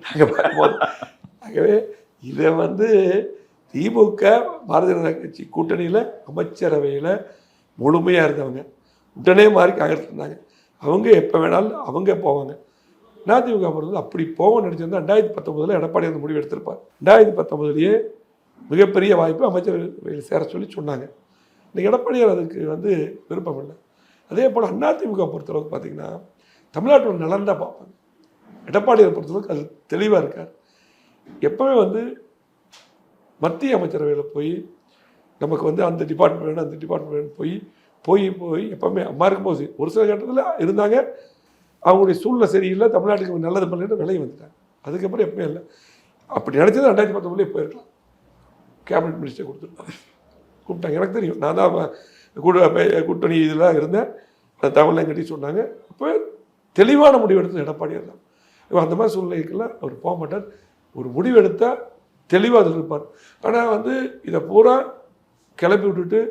நாங்கள் பார்க்கும்போது ஆகவே இதை வந்து திமுக பாரதிய ஜனதா கட்சி கூட்டணியில் அமைச்சரவையில் முழுமையாக இருந்தவங்க உடனே மாறி காங்கிரஸ் இருந்தாங்க. அவங்க எப்போ வேணாலும் அவங்க போவாங்க. அதிமுக பொறுத்தது அப்படி போவோம்னு நினச்சிருந்தா 2019 எடப்பாடி அந்த முடிவு எடுத்திருப்பார். 2019 மிகப்பெரிய வாய்ப்பு அமைச்சரவையில் சேர சொல்லி சொன்னாங்க. இந்த எடப்பாடியார் அதுக்கு வந்து விருப்பம் இல்லை. அதே போல் அதிமுக பொறுத்தளவுக்கு பார்த்திங்கன்னா தமிழ்நாட்டோட நலன் தான் பார்ப்பாங்க. எடப்பாடியார் பொறுத்தளவுக்கு அது தெளிவாக இருக்கார். எப்போவுமே வந்து மத்திய அமைச்சரவையில் போய் நமக்கு வந்து அந்த டிபார்ட்மெண்ட் வேணும் அந்த டிபார்ட்மெண்ட் வேணும் போய் எப்போவுமே அம்மா இருக்கும்போது ஒரு சில கட்டத்தில் இருந்தாங்க. அவங்களுடைய சூழ்நிலை சரியில்லை, தமிழ்நாட்டுக்கு நல்லது பண்ணலன்னு விலையை வந்துட்டாங்க. அதுக்கப்புறம் எப்பவுமே இல்லை. அப்படி நினச்சது 2019 போயிருக்கலாம். கேபினட் மினிஸ்டர் கூப்பிட்டாங்க. எனக்கு தெரியும், நான் தான் கூட்டணி இதெல்லாம் இருந்தேன். அந்த தகவலாம் கட்டி சொன்னாங்க. அப்போ தெளிவான முடிவு எடுத்தது எடப்பாடியார் தான். இப்போ அந்த மாதிரி சூழ்நிலைக்கெல்லாம் அவர் போக மாட்டார். ஒரு முடிவு எடுத்தால் தெளிவாக அதில் இருப்பார். ஆனால் வந்து இதை பூரா கிளப்பி விட்டுட்டு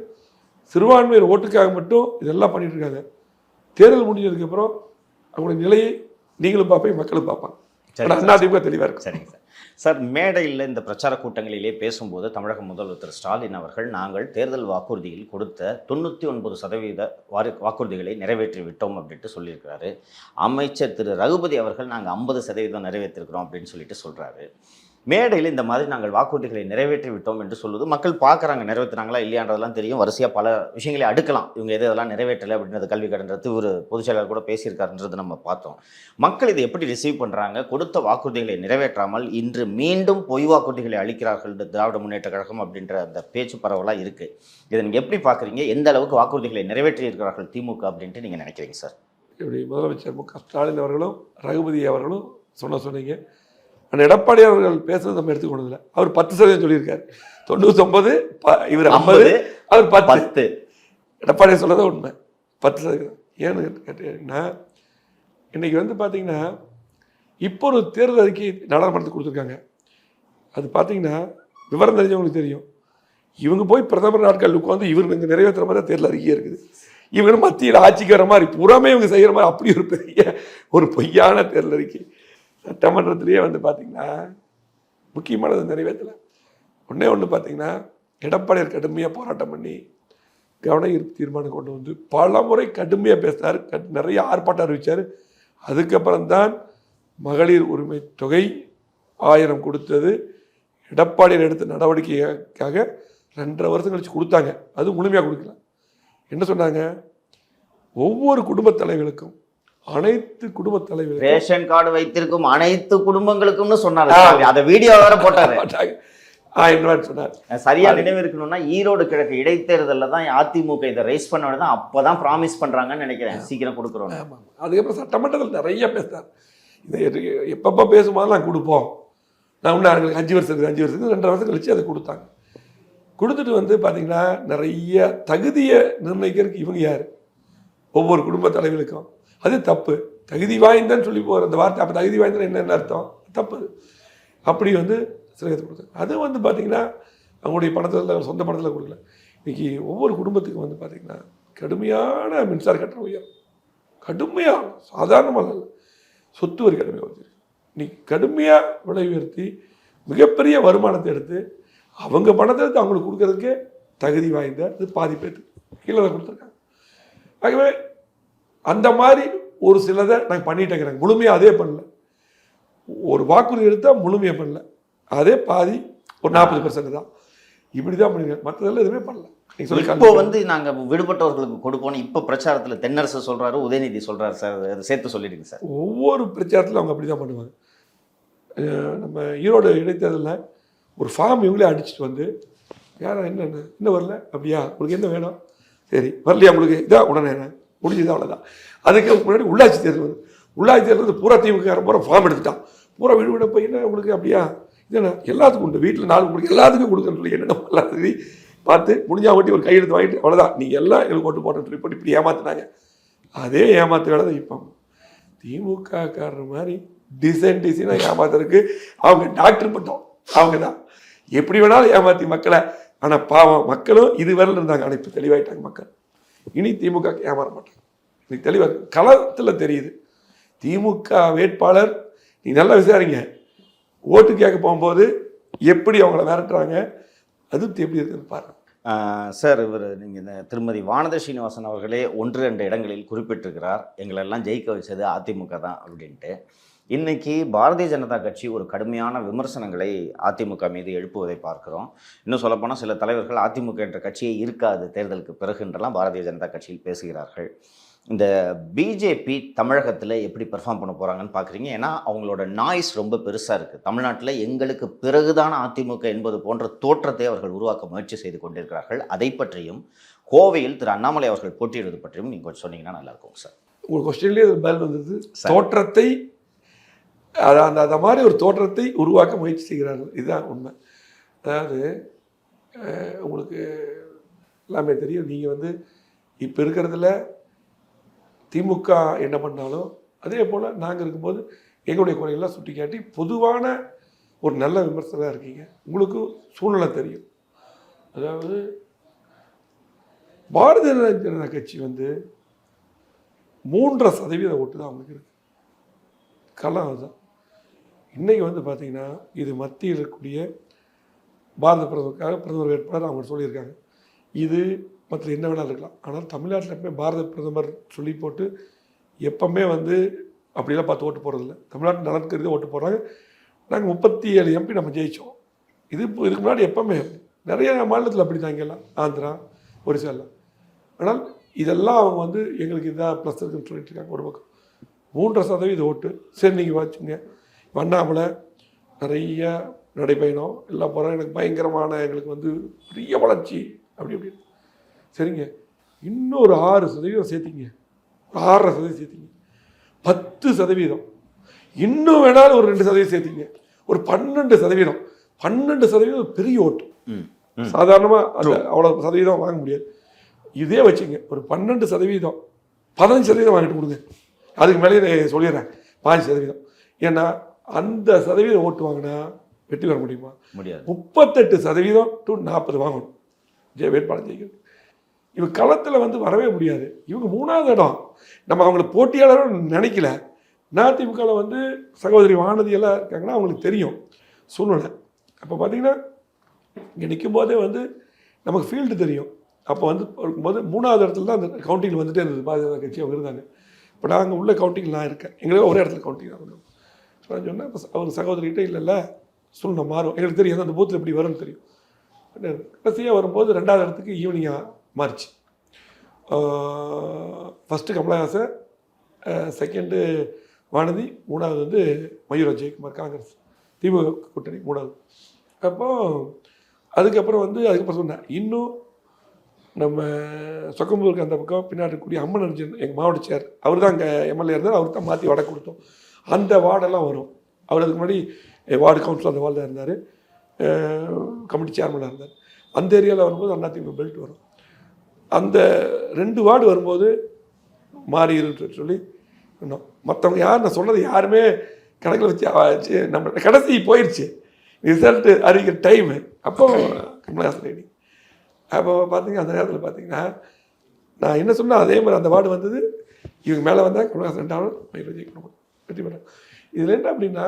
சிறுபான்மையர் ஓட்டுக்காக மட்டும் இதெல்லாம் பண்ணிட்டு இருக்காங்க. தேர்தல் முடிஞ்சதுக்கப்புறம் அவங்களுடைய நிலையை நீங்களும் பார்ப்பீங்க, மக்களும் பார்ப்பாங்க. அதிமுக தெளிவாக இருக்கு. சரிங்க சார். சார், மேடையில் இந்த பிரச்சார கூட்டங்களிலே பேசும்போது தமிழக முதல்வர் திரு ஸ்டாலின் அவர்கள் நாங்கள் தேர்தல் வாக்குறுதியில் கொடுத்த 99% வாக்குறுதிகளை நிறைவேற்றி விட்டோம் அப்படின்ட்டு சொல்லியிருக்கிறாரு. அமைச்சர் திரு ரகுபதி அவர்கள் நாங்கள் 50% நிறைவேற்றிருக்கிறோம் அப்படின்னு சொல்லிட்டு சொல்கிறாரு. மேடையில் இந்த மாதிரி நாங்கள் வாக்குறுதிகளை நிறைவேற்றி விட்டோம் என்று சொல்வது மக்கள் பார்க்குறாங்க. நிறைவேற்றினாங்களா இல்லையான்றதெல்லாம் தெரியும். வரிசையாக பல விஷயங்களை அடுக்கலாம். இவங்க எதெல்லாம் நிறைவேற்றலை அப்படின்றது கல்வி கடன்றது ஒரு பொதுச்செயலாளர் கூட பேசியிருக்காருன்றது நம்ம பார்த்தோம். மக்கள் இதை எப்படி ரிசீவ் பண்ணுறாங்க? கொடுத்த வாக்குறுதிகளை நிறைவேற்றாமல் இன்று மீண்டும் பொய் வாக்குறுதிகளை அளிக்கிறார்கள் திராவிட முன்னேற்ற கழகம் அப்படின்ற அந்த பேச்சு பரவலாக இருக்குது. இதை நீங்கள் எப்படி பார்க்குறீங்க? எந்த அளவுக்கு வாக்குறுதிகளை நிறைவேற்றி இருக்கிறார்கள் திமுக அப்படின்ட்டு நீங்கள் நினைக்கிறீங்க சார்? இப்படி முதலமைச்சர் மு க ஸ்டாலின் அவர்களும் ரகுபதி அவர்களும் சொன்னீங்க. ஆனால் எடப்பாடி அவர்கள் பேசுறது நம்ம எடுத்துக்கொண்டதில்லை. அவர் 10% சொல்லியிருக்காரு. 99 இவர் 50 அவர் 10. எடப்பாடி சொல்லதான் உண்மை 10%. ஏன்னு கேட்டீங்கன்னா இன்றைக்கி வந்து பார்த்தீங்கன்னா இப்போ ஒரு தேர்தல் அறிக்கை நாடாளுமன்றத்துக்கு கொடுத்துருக்காங்க. அது பார்த்தீங்கன்னா விவரம் தெரிஞ்சவங்களுக்கு தெரியும். இவங்க போய் பிரதமர் நாட்கள் உட்காந்து இவங்க இங்கே நிறைவேற்றுற மாதிரி தேர்தல் அறிக்கையே இருக்குது. இவங்க மத்தியில் ஆட்சிக்கு வர மாதிரி புறாமே இவங்க செய்கிற மாதிரி அப்படி ஒரு பெரிய ஒரு பொய்யான தேர்தல் அறிக்கை. சட்டமன்றத்திலேயே வந்து பார்த்திங்கன்னா முக்கியமானது நிறைவேற்றலை. ஒன்று பார்த்தீங்கன்னா எடப்பாடியார் கடுமையாக போராட்டம் பண்ணி கவன ஈர்ப்பு தீர்மானம் கொண்டு வந்து பல முறை கடுமையாக பேசினார், நிறைய ஆர்ப்பாட்டம் அறிவித்தார். அதுக்கப்புறம்தான் மகளிர் உரிமை தொகை 1000 கொடுத்தது. எடப்பாடியில் எடுத்த நடவடிக்கைக்காக 2.5 வருஷம் கழிச்சு கொடுத்தாங்க. அது முழுமையாக கொடுக்கல. என்ன சொன்னாங்க, ஒவ்வொரு குடும்பத் தலைவர்களுக்கும், அனைத்து குடும்பத் தலைவர்களுக்கும் ரேஷன் கார்டு வைத்திருக்கும் அனைத்து குடும்பங்களுக்கும்னு சொன்னாரு. அதை வீடியோ வேற போட்டாரு. சொன்னார். சரியா நினைவு இருக்கணும்னா ஈரோடு கிழக்கு இடைத்தேர்தலில் தான் அதிமுக இதை ரைஸ் பண்ண தான் அப்பதான் ப்ராமிஸ் பண்றாங்கன்னு நினைக்கிறேன், சீக்கிரம் கொடுக்குறோம். அதுக்கப்புறம் சட்டமன்றத்தில் நிறைய பேசினார். இதை எப்பப்போ பேசும்போது நான் கொடுப்போம், நான் இன்னும் எங்களுக்கு 5 வருஷத்துக்கு 2.5 வருஷம் கழிச்சு அதை கொடுத்தாங்க. கொடுத்துட்டு வந்து பார்த்தீங்கன்னா நிறைய தகுதியை நிர்ணயிக்கிறதுக்கு இவங்க யார், ஒவ்வொரு குடும்ப தலைவர்களுக்கும். அது தப்பு. தகுதி வாய்ந்தன்னு சொல்லி போகிற அந்த வார்த்தை, அப்போ தகுதி வாய்ந்தன்னு என்னென்ன அர்த்தம், தப்பு. அப்படி வந்து சிலகத்தை கொடுத்தாங்க. அது வந்து பார்த்திங்கன்னா அவங்களுடைய பணத்தில், சொந்த பணத்தில் கொடுக்கல. இன்றைக்கி ஒவ்வொரு குடும்பத்துக்கும் வந்து பார்த்திங்கன்னா கடுமையான மின்சார கட்டணம் உயரும். கடுமையாக, சாதாரணமாக இல்லை, சொத்து வரி கடுமையாக வச்சுருக்கு. இன்னைக்கு கடுமையாக விலை உயர்த்தி மிகப்பெரிய வருமானத்தை எடுத்து அவங்க பணத்தை எடுத்து அவங்களுக்கு கொடுக்கறதுக்கே தகுதி வாய்ந்த இது பாதி பேருக்கு கீழே தான் கொடுத்துருக்காங்க. ஆகவே அந்த மாதிரி ஒரு சிலதை நாங்கள் பண்ணிட்டேங்கிறாங்க. முழுமையாக அதே பண்ணல. ஒரு வாக்குறுதி எடுத்தால் முழுமையாக பண்ணல, அதே பாதி ஒரு 40% தான். இப்படி தான் பண்ணிருக்காங்க. மற்றதெல்லாம் எதுவுமே பண்ணல. இப்போ வந்து நாங்க விடுபட்டவர்களுக்கு கொடுப்போம் இப்போ பிரச்சாரத்துல தென்னரசு சொல்றாரு, உதயநிதி சொல்றாரு சார், சேர்த்து சொல்லிடுங்க சார். ஒவ்வொரு பிரச்சாரத்தில் அவங்க அப்படி தான் பண்ணுவாங்க. நம்ம ஈரோடு இடைத்தேர்தலில் ஒரு ஃபார்ம் இவங்களே அடிச்சுட்டு வந்து, யாரா என்னென்ன இன்னும் வரல, அப்படியா உங்களுக்கு என்ன வேணும், சரி வரலையா உங்களுக்கு இதான் உடனே என்ன முடிஞ்சுதான், அவ்வளோதான். அதுக்கு முன்னாடி உள்ளாட்சி தேர்தல் வந்து, உள்ளாட்சி தேர்தல் வந்து பூரா திமுக பூரா ஃபார்ம் எடுத்துட்டான். பூரா விடுவிட போய் என்ன உங்களுக்கு அப்படியா இதுண்ணா எல்லாத்துக்கும் உண்டு, வீட்டில் 4 கொடுக்க எல்லாத்துக்கும் கொடுக்குன்னு சொல்லி என்னென்ன எல்லாத்துக்கு பார்த்து முடிஞ்சா ஓட்டி ஒரு கையெழுத்து வாங்கிட்டு அவ்வளோதான், நீங்கள் எல்லாம் எங்களுக்கு ஓட்டு போட்டு ரிப்போர்ட் இப்படி ஏமாத்தினாங்க. அதே ஏமாத்து வேலை தான் இப்போ திமுக காரர் மாதிரி டிசைனாக ஏமாத்துறதுக்கு அவங்க டாக்டர் பட்டோம், அவங்க தான் எப்படி வேணாலும் ஏமாற்றி மக்களை. ஆனால் பாவம் மக்களும் இதுவரையில் இருந்தாங்க, ஆனால் இப்போ தெளிவாயிட்டாங்க மக்கள். இனி திமுக ஏமாற மாட்டாங்க. இன்னைக்கு தெளிவாக களத்தில் தெரியுது. திமுக வேட்பாளர் நீ நல்லா விசாரிங்க, ஓட்டு கேட்க போகும்போது எப்படி அவங்கள விரட்டுறாங்க, அது எப்படி இருக்குன்னு பாருங்க. சார், இவர் நீங்கள் இந்த திருமதி வானதி ஸ்ரீனிவாசன் அவர்களே 1-2 இடங்களில் குறிப்பிட்டிருக்கிறார், எங்களெல்லாம் ஜெயிக்க வச்சது அதிமுக தான் அப்படின்ட்டு. இன்னைக்கு பாரதிய ஜனதா கட்சி ஒரு கடுமையான விமர்சனங்களை அதிமுக மீது எழுப்புவதை பார்க்கிறோம். இன்னும் சொல்லப்போனால் சில தலைவர்கள் அதிமுக என்ற கட்சியே இருக்காது தேர்தலுக்கு பிறகுன்றெல்லாம் பாரதிய ஜனதா கட்சியில் பேசுகிறார்கள். இந்த பிஜேபி தமிழகத்தில் எப்படி பெர்ஃபார்ம் பண்ண போகிறாங்கன்னு பார்க்குறீங்க? ஏன்னா அவங்களோட நாய்ஸ் ரொம்ப பெருசாக இருக்குது. தமிழ்நாட்டில் எங்களுக்கு பிறகுதான் அதிமுக என்பது போன்ற தோற்றத்தை அவர்கள் உருவாக்க முயற்சி செய்து கொண்டிருக்கிறார்கள். அதை பற்றியும் கோவையில் திரு அண்ணாமலை அவர்கள் போட்டியிடுவது பற்றியும் நீங்கள் கொஞ்சம் சொன்னீங்கன்னா நல்லாயிருக்கும் சார். உங்கள் கொஸ்டின்லேயே பதில் வந்தது. தோற்றத்தை அந்த மாதிரி ஒரு தோற்றத்தை உருவாக்க முயற்சி செய்கிறார்கள், இதுதான் உண்மை. அதாவது உங்களுக்கு எல்லாமே தெரியும். நீங்கள் வந்து இப்போ இருக்கிறதுல திமுக என்ன பண்ணாலும் அதே போல் நாங்கள் இருக்கும்போது எங்களுடைய குறைகள்லாம் சுட்டி காட்டி பொதுவான ஒரு நல்ல விமர்சனம் இருக்கீங்க. உங்களுக்கு சூழ்நிலை தெரியும். அதாவது பாரதிய ஜனதா கட்சி வந்து 3.5% ஓட்டு தான் அவங்களுக்கு இருக்கு. களம் அதுதான். இன்றைக்கி வந்து பார்த்திங்கன்னா இது மத்தியில் இருக்கக்கூடிய பாரத பிரதமருக்காக பிரதமர் வேட்பாளர் அவங்க சொல்லியிருக்காங்க. இது மற்ற என்ன வேணாலும் இருக்கலாம். ஆனால் தமிழ்நாட்டில் எப்பவுமே பாரத பிரதமர் சொல்லி போட்டு எப்பவுமே வந்து அப்படிலாம் பார்த்து ஓட்டு போடுறதில்ல. தமிழ்நாட்டு நலன் கருதி ஓட்டு போடுறாங்க. நாங்கள் 37 MP நம்ம ஜெயித்தோம். இதுக்கு முன்னாடி எப்பவுமே நிறைய மாநிலத்தில் அப்படி தான், இங்கெல்லாம் ஆந்திரா ஒரிசாலாம். ஆனால் இதெல்லாம் அவங்க வந்து எங்களுக்கு இதான் ப்ளஸ் இருக்குன்னு சொல்லிட்டு இருக்காங்க. ஒரு பக்கம் 3.5% ஓட்டு. சரி நீங்கள் வச்சுங்க, அண்ணாமலை நிறைய நடைபயணம் எல்லாம் போகிறோம், எனக்கு பயங்கரமான எங்களுக்கு வந்து பெரிய வளர்ச்சி அப்படி அப்படின்னு. சரிங்க, இன்னொரு 6% சேர்த்திங்க, 6.5% சேர்த்திங்க, 10%. இன்னும் வேணாலும் ஒரு 2% சேர்த்திங்க, ஒரு 12%. 12% பெரிய ஓட்டு. சாதாரணமாக அந்த அவ்வளோ சதவீதம் வாங்க முடியாது. இதே வச்சுங்க, ஒரு 12%, 15% வாங்கிட்டு கொடுங்க. அதுக்கு மேலே சொல்லிடுறேன் 5%. ஏன்னா அந்த சதவீதம் ஓட்டு வாங்கினா வெற்றி பெற முடியுமா? முடியாது. 38% to 40 வாங்கணும் வேட்பாளர் ஜெயிக்கிறது. இவங்க களத்தில் வந்து வரவே முடியாது. இவங்க 3வது இடம். நம்ம அவங்களை போட்டியாளரும் நினைக்கல. அதிமுகவில் வந்து சகோதரி வானதி எல்லாம் இருக்காங்கன்னா அவங்களுக்கு தெரியும் சூழ்நிலை. அப்போ பார்த்தீங்கன்னா இங்கே நிற்கும் போதே வந்து நமக்கு ஃபீல்டு தெரியும். அப்போ வந்து இருக்கும்போது 3வது இடத்துல தான் அந்த கவுண்டிங்கில் வந்துட்டே இருந்தது பாரதிய ஜனதா கட்சி அவங்க இருந்தாங்க. இப்போ நாங்கள் உள்ள கவுண்டிங்கில் நான் இருக்கேன், எங்களுக்கு ஒரே இடத்துல கவுண்டிங் ஆகணும். ஸோ நான் சொன்னேன், இப்போ அவர் சகோதரிகிட்ட இல்லை சூழ்நிலை மாறும், எங்களுக்கு தெரியும் அந்த பூத்தில் எப்படி வரும்னு தெரியும். கடைசியாக வரும்போது 2வது இடத்துக்கு ஈவினிங்காக மாறிச்சு. ஃபஸ்ட்டு கமலஹாசன், செகண்டு வானதி, 3வது வந்து மயூரா ஜெயக்குமார் காங்கிரஸ் திமுக கூட்டணி 3வது. அப்போது அதுக்கப்புறம் சொன்னேன், இன்னும் நம்ம சொக்கம்பூருக்கு அந்த பக்கம் பின்னாடி கூடிய அம்மன் அர்ஜுன் எங்கள் மாவட்ட சேர், அவர் தான் அங்கே எம்எல்ஏ இருந்தார், அவருக்கு தான் மாற்றி வடக்கு கொடுத்தோம். அந்த வார்டெல்லாம் வரும். அவர் அதுக்கு முன்னாடி வார்டு கவுன்சிலர் அந்த வார்டில் இருந்தார், கமிட்டி சேர்மனாக இருந்தார். அந்த ஏரியாவில் வரும்போது அதிமுக பெல்ட் வரும். அந்த 2 வார்டு வரும்போது மாறி இருக்குன்னு சொல்லி சொன்னோம். மற்றவங்க யார் நான் சொன்னது யாருமே கணக்கில் வச்சு நம்ம கடைசி போயிடுச்சு ரிசல்ட்டு அறிவிக்கிற டைமு. அப்போ கமலஹாசன் ரெடி. அப்போ பார்த்தீங்கன்னா அந்த நேரத்தில் பார்த்தீங்கன்னா நான் என்ன சொன்னேன் அதே மாதிரி அந்த வார்டு வந்தது. இவங்க மேலே வந்தால் கமலஹாசன் 2வது மயூரா ஜெயக்குமார் வெற்றி பெறாங்க. இதில் என்ன அப்படின்னா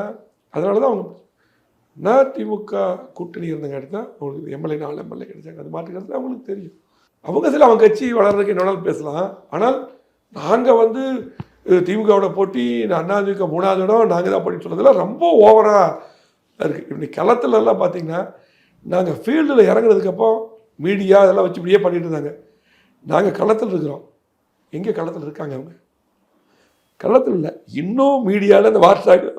அதனால தான் அவங்க நான் திமுக கூட்டணி இருந்தங்காட்டி தான் அவங்களுக்கு எம்எல்ஏ 4 எம்எல்ஏ கிடைச்சாங்க. அது மாற்றுக்கிறது அவங்களுக்கு தெரியும். அவங்க சில அவங்க கட்சி வளர்றதுக்கு என்னோட பேசலாம். ஆனால் நாங்கள் திமுகவோட போட்டி அதிமுக 3வது இடம் நாங்கள் தான் போட்டின்னு சொல்கிறதுலாம் ரொம்ப ஓவராக இருக்குது. இப்படி களத்துலலாம் பார்த்தீங்கன்னா நாங்கள் ஃபீல்டில் இறங்குறதுக்கப்போ மீடியா அதெல்லாம் வச்சு இப்படியே பண்ணிட்டு இருந்தாங்க. நாங்கள் களத்தில் இருக்கிறோம். எங்கே களத்தில் இருக்காங்க அவங்க? களத்தில் இல்லை. இன்னும் மீடியாவில் இந்த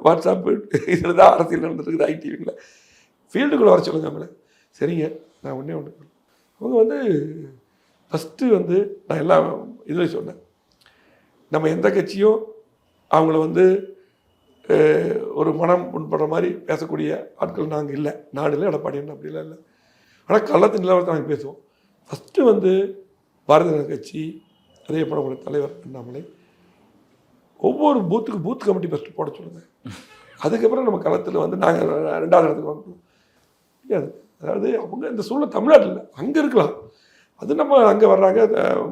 வாட்ஸ்அப் இதில் தான் அரசியல் நடந்துருக்குது, ஐடிவியில். ஃபீல்டுக்குள்ளே வர சொல்லுங்க அவங்கள. சரிங்க, நான் ஒன்றே அவங்க ஃபஸ்ட்டு நான் எல்லாம் இதில் சொன்னேன், நம்ம எந்த கட்சியும் அவங்கள ஒரு மனம் புண்படுற மாதிரி பேசக்கூடிய ஆட்கள் நாங்கள் இல்லை. நாடுல எடப்பாடி அப்படிலாம் இல்லை. ஆனால் கள்ளத்தின் நிலவரத்தை நாங்கள் பேசுவோம். ஃபஸ்ட்டு பாரதிய ஜனதா கட்சி, அதே போல உங்களுடைய தலைவர் அண்ணாமலை ஒவ்வொரு பூத்துக்கு பூத் கமிட்டி ஃபஸ்ட்டு போட சொல்லுங்கள். அதுக்கப்புறம் நம்ம களத்தில் நாங்கள் 2வது இடத்துக்கு வரணும். முடியாது. அதாவது அவங்க இந்த சூழ்நிலை தமிழ்நாட்டில் இல்லை, அங்கே இருக்கலாம். அது நம்ம அங்கே வர்றாங்க,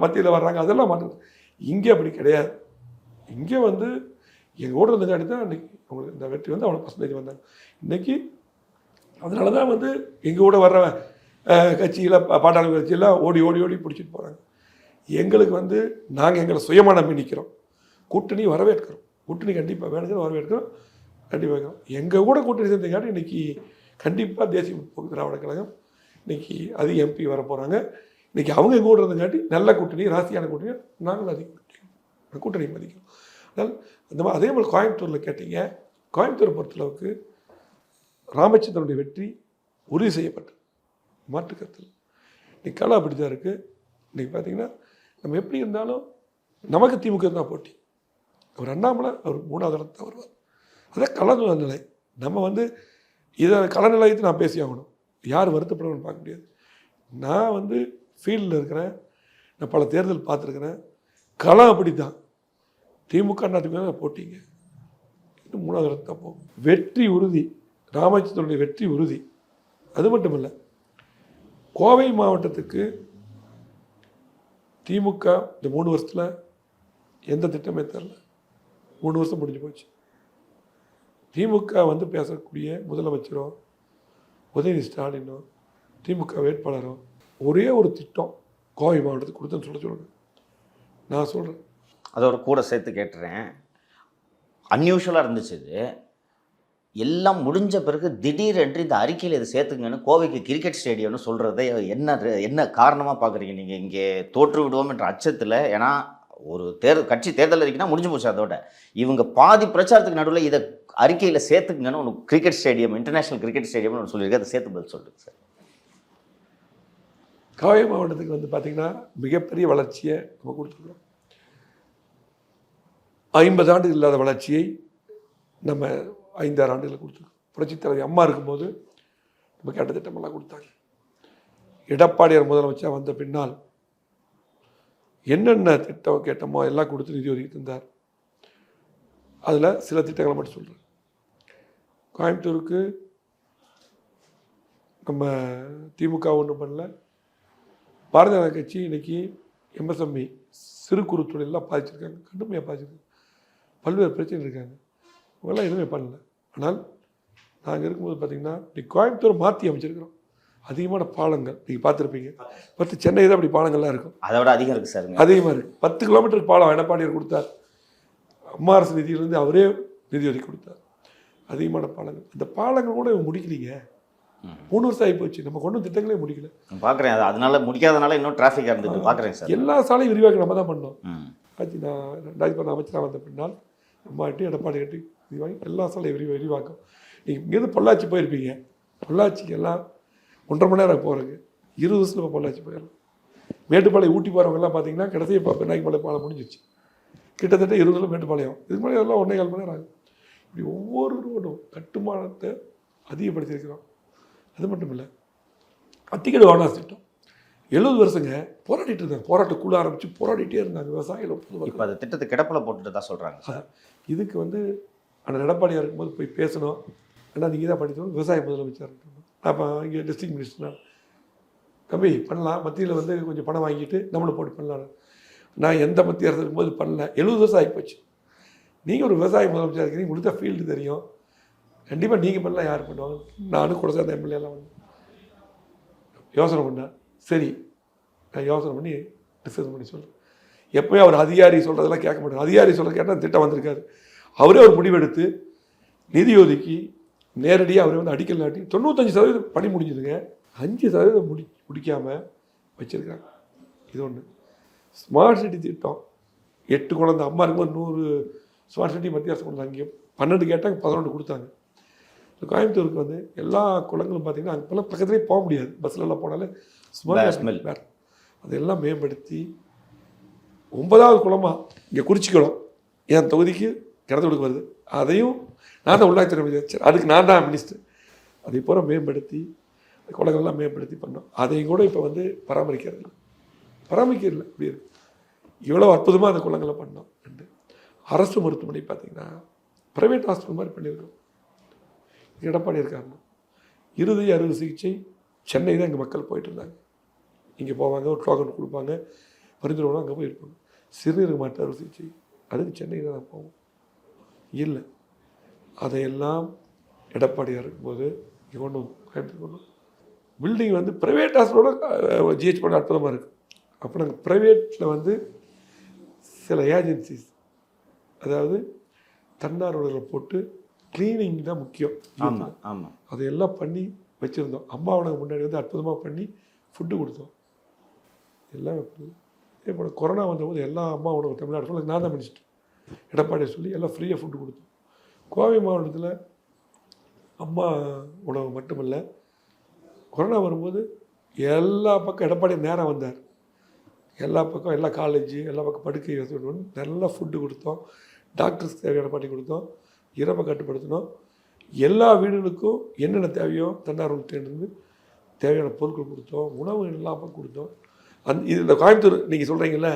மத்தியில் வர்றாங்க, அதெல்லாம் மாட்டோம். இங்கே அப்படி கிடையாது. இங்கே எங்கள் கூட இருந்தங்காட்டி தான் அன்றைக்கி அவங்களுக்கு இந்த வெற்றி அவ்வளோ பர்சன்டேஜ் வந்தாங்க. இன்றைக்கி அதனால தான் எங்கள் கூட வர்ற கட்சியில் பாட்டாளி கட்சியெல்லாம் ஓடி ஓடி ஓடி பிடிச்சிட்டு போகிறாங்க. எங்களுக்கு நாங்கள் எங்களை சுயமாக நம்பி நிற்கிறோம். கூட்டணி வரவேற்கிறோம். கூட்டணி கண்டிப்பாக வேணுங்கிற வரவேற்கிறோம், கண்டிப்பாக வைக்கிறோம். எங்கள் கூட கூட்டணி சேர்ந்தங்காட்டி இன்றைக்கி கண்டிப்பாக தேசிய முற்போக்கு திராவிட கழகம் இன்றைக்கி அதிக எம்பி வர போகிறாங்க. இன்றைக்கி அவங்க கூட இருந்தங்காட்டி நல்ல கூட்டணி, ராசியான கூட்டணி, நாங்களும் அதிக கூட்டணி மதிக்கிறோம். அதனால் அந்த மாதிரி அதே மாதிரி கோயம்புத்தூரில் கேட்டீங்க. கோயம்புத்தூரை பொறுத்தளவுக்கு ராமச்சந்திரனுடைய வெற்றி உறுதி செய்யப்பட்டது, மாற்று கருத்தில். இன்றைக்கி களம் அப்படி தான் இருக்குது. இன்றைக்கி பார்த்தீங்கன்னா நம்ம எப்படி இருந்தாலும் நமக்கு திமுக தான் போட்டி. அவர் அண்ணாமலை அவர் 3வது இடத்துல வருவார். அதான் கள நிலை. நம்ம இதை கள நிலையத்தை நான் பேசி ஆகணும். யார் வருத்தப்படுவேன்னு பார்க்க முடியாது. நான் ஃபீல்டில் இருக்கிறேன், நான் பல தேர்தல் பார்த்துருக்கிறேன். களம் அப்படி தான். திமுக அதிமுக போட்டிங்க, இன்னும் 3வது இடத்துல தான் போகும். வெற்றி உறுதி, ராமச்சந்திரனுடைய வெற்றி உறுதி. அது மட்டும் இல்லை, கோவை மாவட்டத்துக்கு திமுக இந்த 3 வருஷத்தில் எந்த திட்டமே தரல. 3 வருஷம் முடிஞ்சு போச்சு. திமுக பேசக்கூடிய முதலமைச்சரோ உதயநிதி ஸ்டாலினோ திமுக வேட்பாளரோ ஒரே ஒரு திட்டம் கோவை மாவட்டத்துக்கு கொடுத்தேன்னு சொல்லுங்க. நான் சொல்கிறேன், அதோட கூட சேர்த்து கேட்டுறேன். அன்யூஷுவலாக இருந்துச்சு இது. எல்லாம் முடிஞ்ச பிறகு திடீரென்று இந்த அறிக்கையில் இதை சேர்த்துங்கன்னு கோவைக்கு கிரிக்கெட் ஸ்டேடியம்னு சொல்கிறத என்ன காரணமாக பார்க்குறீங்க நீங்கள்? இங்கே தோற்று விடுவோம் என்ற அச்சத்தில். ஏன்னா ஒரு கட்சி தேர்தல் அறிக்கைனா முடிஞ்சு போச்சு. அதோட இவங்க பாதி பிரச்சாரத்துக்கு நடுவில் இதை அறிக்கையில் சேர்த்துக்குங்கன்னு ஒன்று கிரிக்கெட் ஸ்டேடியம், இன்டர்நேஷனல் கிரிக்கெட் ஸ்டேடியம்னு ஒன்று சொல்லியிருக்கு. அதை சேர்த்து பதில் சொல்லுங்க சார். கோவை மாவட்டத்துக்கு பார்த்தீங்கன்னா மிகப்பெரிய வளர்ச்சியை நம்ம கொடுத்துருக்கோம். 50 ஆண்டுகள் இல்லாத வளர்ச்சியை நம்ம 5-6 ஆண்டுகளில் கொடுத்துருக்கோம். புரட்சித் தலைவர் அம்மா இருக்கும்போது நம்ம கேட்ட திட்டமெல்லாம் கொடுத்தாங்க. எடப்பாடியார் முதலமைச்சர் வந்த பின்னால் என்னென்ன திட்டம் கேட்டோமோ எல்லாம் கொடுத்து நிதி ஒதுக்கி தந்தார். அதில் சில திட்டங்களை மட்டும் சொல்கிறேன். கோயம்புத்தூருக்கு நம்ம திமுக ஒன்றும் பண்ணல. பாரதிய ஜனதா கட்சி இன்றைக்கி எம்எஸ்எம்இ சிறு குறு தொழிலெலாம் பாதிச்சிருக்காங்க, கடுமையாக பாதிச்சிருக்காங்க, பல்வேறு பிரச்சனை இருக்காங்க. இவங்கெல்லாம் எதுவுமே பண்ணல. ஆனால் நாங்கள் இருக்கும்போது பார்த்திங்கன்னா இன்றைக்கி கோயம்புத்தூர் மாற்றி அமைச்சிருக்கிறோம். அதிகமான பாலங்கள் நீங்கள் பார்த்துருப்பீங்க. 10 சென்னை தான் அப்படி பாலங்கள்லாம் இருக்கும். அதை விட அதிகம் இருக்குது சார். அதிகமாக இருக்குது. 10 கிலோமீட்டருக்கு பாலம் எடப்பாடியார் கொடுத்தார். அம்மா அரசு நிதியிலேருந்து அவரே நிதி ஒதுக்கி கொடுத்தார். அதிகமான பாலங்கள். அந்த பாலங்கள் கூட இவங்க முடிக்கலீங்க. 3 வருஷம் ஆகி போச்சு. நம்ம கொண்டு திட்டங்களே முடிக்கல. பார்க்குறேன். அதனால முடிக்காதனால இன்னும் டிராஃபிக்காக இருந்தது பார்க்குறேன் சார். எல்லா சாலையும் விரிவாக்கம் நம்ம தான் பண்ணோம். ஆச்சு நான் 2010 அமைச்சராக வந்த பின்னால் அம்மாட்டி எடப்பாடி கட்டி விரிவாங்கி எல்லா சாலையும் விரிவாக்கம். நீங்கள் இங்கேருந்து பொள்ளாச்சி போயிருப்பீங்க. பொள்ளாச்சிக்கு எல்லாம் 1.5 மணி நேரம் போகிறதுக்கு 20 வருஷத்தில் இப்போ பொள்ளாச்சி போயிடலாம். மேட்டுப்பாளையம் ஊட்டி போகிறவங்கெல்லாம் பார்த்தீங்கன்னா கடைசி இப்போ பெண்ணாய்மலை பாலம் முடிஞ்சிச்சு. கிட்டத்தட்ட 20 வருஷம் மேட்டுப்பாளையம். இதுக்கு மேலே எல்லாம் 1.25 மணி நேரம் ஆகும். இப்படி ஒவ்வொரு ரோடும் கட்டுமானத்தை அதிகப்படுத்தியிருக்கிறோம். அது மட்டும் இல்லை, அத்திக்கடை வானாஸ் திட்டம் 70 வருஷங்க போராடிட்டு இருந்தாங்க. போராட்டக்குள்ள ஆரம்பித்து போராடிட்டே இருந்தாங்க விவசாயிகள். இப்போ அந்த திட்டத்தை கிடப்பில் போட்டுட்டு தான் சொல்கிறாங்க சார். இதுக்கு வந்து அண்ணன் எடப்பாடியாக இருக்கும்போது போய் பேசணும். ஏன்னா நீங்கள் தான் படித்தோம் விவசாய முதலமைச்சர். அப்போ இங்கே டிஸ்ட்ரிக்ட் மினிஸ்டர் தம்பி பண்ணலாம், மத்தியில் வந்து கொஞ்சம் பணம் வாங்கிட்டு நம்மளும் போட்டு பண்ணலாம். நான் எந்த மத்திய அரசு இருக்கும்போது பண்ணல. 70 வருஷம் ஆகிப்போச்சு. நீங்கள் ஒரு விவசாய முதலமைச்சர் இருக்கிறீங்க, உங்களுக்கு தான் ஃபீல்டு தெரியும். கண்டிப்பாக நீங்கள் பண்ணலாம், யார் பண்ணுவாங்க? நானும் கூட சேர்ந்த எம்எல்ஏலாம் வந்து யோசனை பண்ணேன். சரி நான் யோசனை பண்ணி டிஸ்கஸ் பண்ணி சொல்கிறேன். எப்போயும் அவர் அதிகாரி சொல்கிறதெல்லாம் கேட்க மாட்டார். அதிகாரி சொல்கிற கேட்டால் திட்டம் வந்திருக்காரு. அவரே ஒரு முடிவெடுத்து நிதி ஒதுக்கி நேரடியாக அவரை வந்து அடிக்கல் நாட்டி 95% பணி முடிஞ்சுதுங்க. 5% முடிக்காமல் வச்சுருக்காங்க. இது ஒன்று. ஸ்மார்ட் சிட்டி திட்டம் 8 குழந்தை அம்மா இருக்கும்போது 100 ஸ்மார்ட் சிட்டி மத்திய அரசு கொண்டு அங்கே 12 கேட்டாங்க, 11 கொடுத்தாங்க. கோயம்புத்தூருக்கு வந்து எல்லா குளங்களும் பார்த்தீங்கன்னா அங்கே போல பக்கத்துலேயே போக முடியாது. பஸ்லெல்லாம் போனாலே ஸ்மெல் வேறு. அதெல்லாம் மேம்படுத்தி 9வது குளமாக இங்கே குறிச்சிக்குளம் என் தொகுதிக்கு கிடத்துடுக்கு வருது. அதையும் நான் தான் உள்ளாட்சித்துறை அமைச்சர், அதுக்கு நான் தான் மினிஸ்டர். அதை பூரா மேம்படுத்தி குளங்கள்லாம் மேம்படுத்தி பண்ணோம். அதையும் கூட இப்போ வந்து பராமரிக்கிறது இப்படி இருக்கு. இவ்வளோ அற்புதமாக அந்த குளங்களை பண்ணோம். அரசு மருத்துவமனை பார்த்தீங்கன்னா ப்ரைவேட் ஹாஸ்பிட்டல் மாதிரி பண்ணியிருக்கோம். எடப்பாடி இருக்காங்க. இருதய அறுவை சிகிச்சை சென்னை தான் இங்கே மக்கள் போயிட்டு இருந்தாங்க. இங்கே போவாங்க, ஒரு டோக்கன் கொடுப்பாங்க, பரிந்துரை அங்கே போய் இருப்பாங்க. சிறுநீரக மாற்று அறுவை சிகிச்சை அதுக்கு சென்னை தான் நான் போவோம். இல்லை, அதையெல்லாம் எடப்பாடியாக இருக்கும்போது இங்கே கொண்டு வந்து பில்டிங் வந்து ப்ரைவேட் ஹாஸ்பிட்டலோட ஜிஹெச் பண்ண அற்புதமாக இருக்குது. அப்போ நாங்கள் ப்ரைவேட்டில் வந்து சில ஏஜென்சிஸ், அதாவது தன்னார்வலர்களை போட்டு க்ளீனிங் தான் முக்கியம். ஆமாம் ஆமாம், அதையெல்லாம் பண்ணி வச்சுருந்தோம். அம்மா உணவு முன்னாடி வந்து அற்புதமாக பண்ணி ஃபுட்டு கொடுத்தோம். எல்லாம் இதே போல் கொரோனா வந்தபோது எல்லா அம்மா உணவு தமிழ்நாடு ஃபுல்லாக நான் தான் மினிஸ்டர் எடப்பாடியை சொல்லி எல்லாம் ஃப்ரீயாக ஃபுட்டு கொடுத்தோம். கோவை மாவட்டத்தில் அம்மா உணவு மட்டுமல்ல, கொரோனா வரும்போது எல்லா பக்கம் எடப்பாடி நேரம் வந்தார். எல்லா பக்கம் எல்லா காலேஜு எல்லா பக்கம் படுக்கை வசதி நல்லா ஃபுட்டு கொடுத்தோம். டாக்டர்ஸ்க்கு தேவையான பண்ணி கொடுத்தோம். இறப்பை கட்டுப்படுத்தினோம். எல்லா வீடுகளுக்கும் என்னென்ன தேவையோ தன்னார்வலர்கிட்டேருந்து தேவையான பொருட்கள் கொடுத்தோம். உணவு எல்லாமே கொடுத்தோம். இது இந்த கோயம்புத்தூர் நீங்கள் சொல்கிறீங்கள,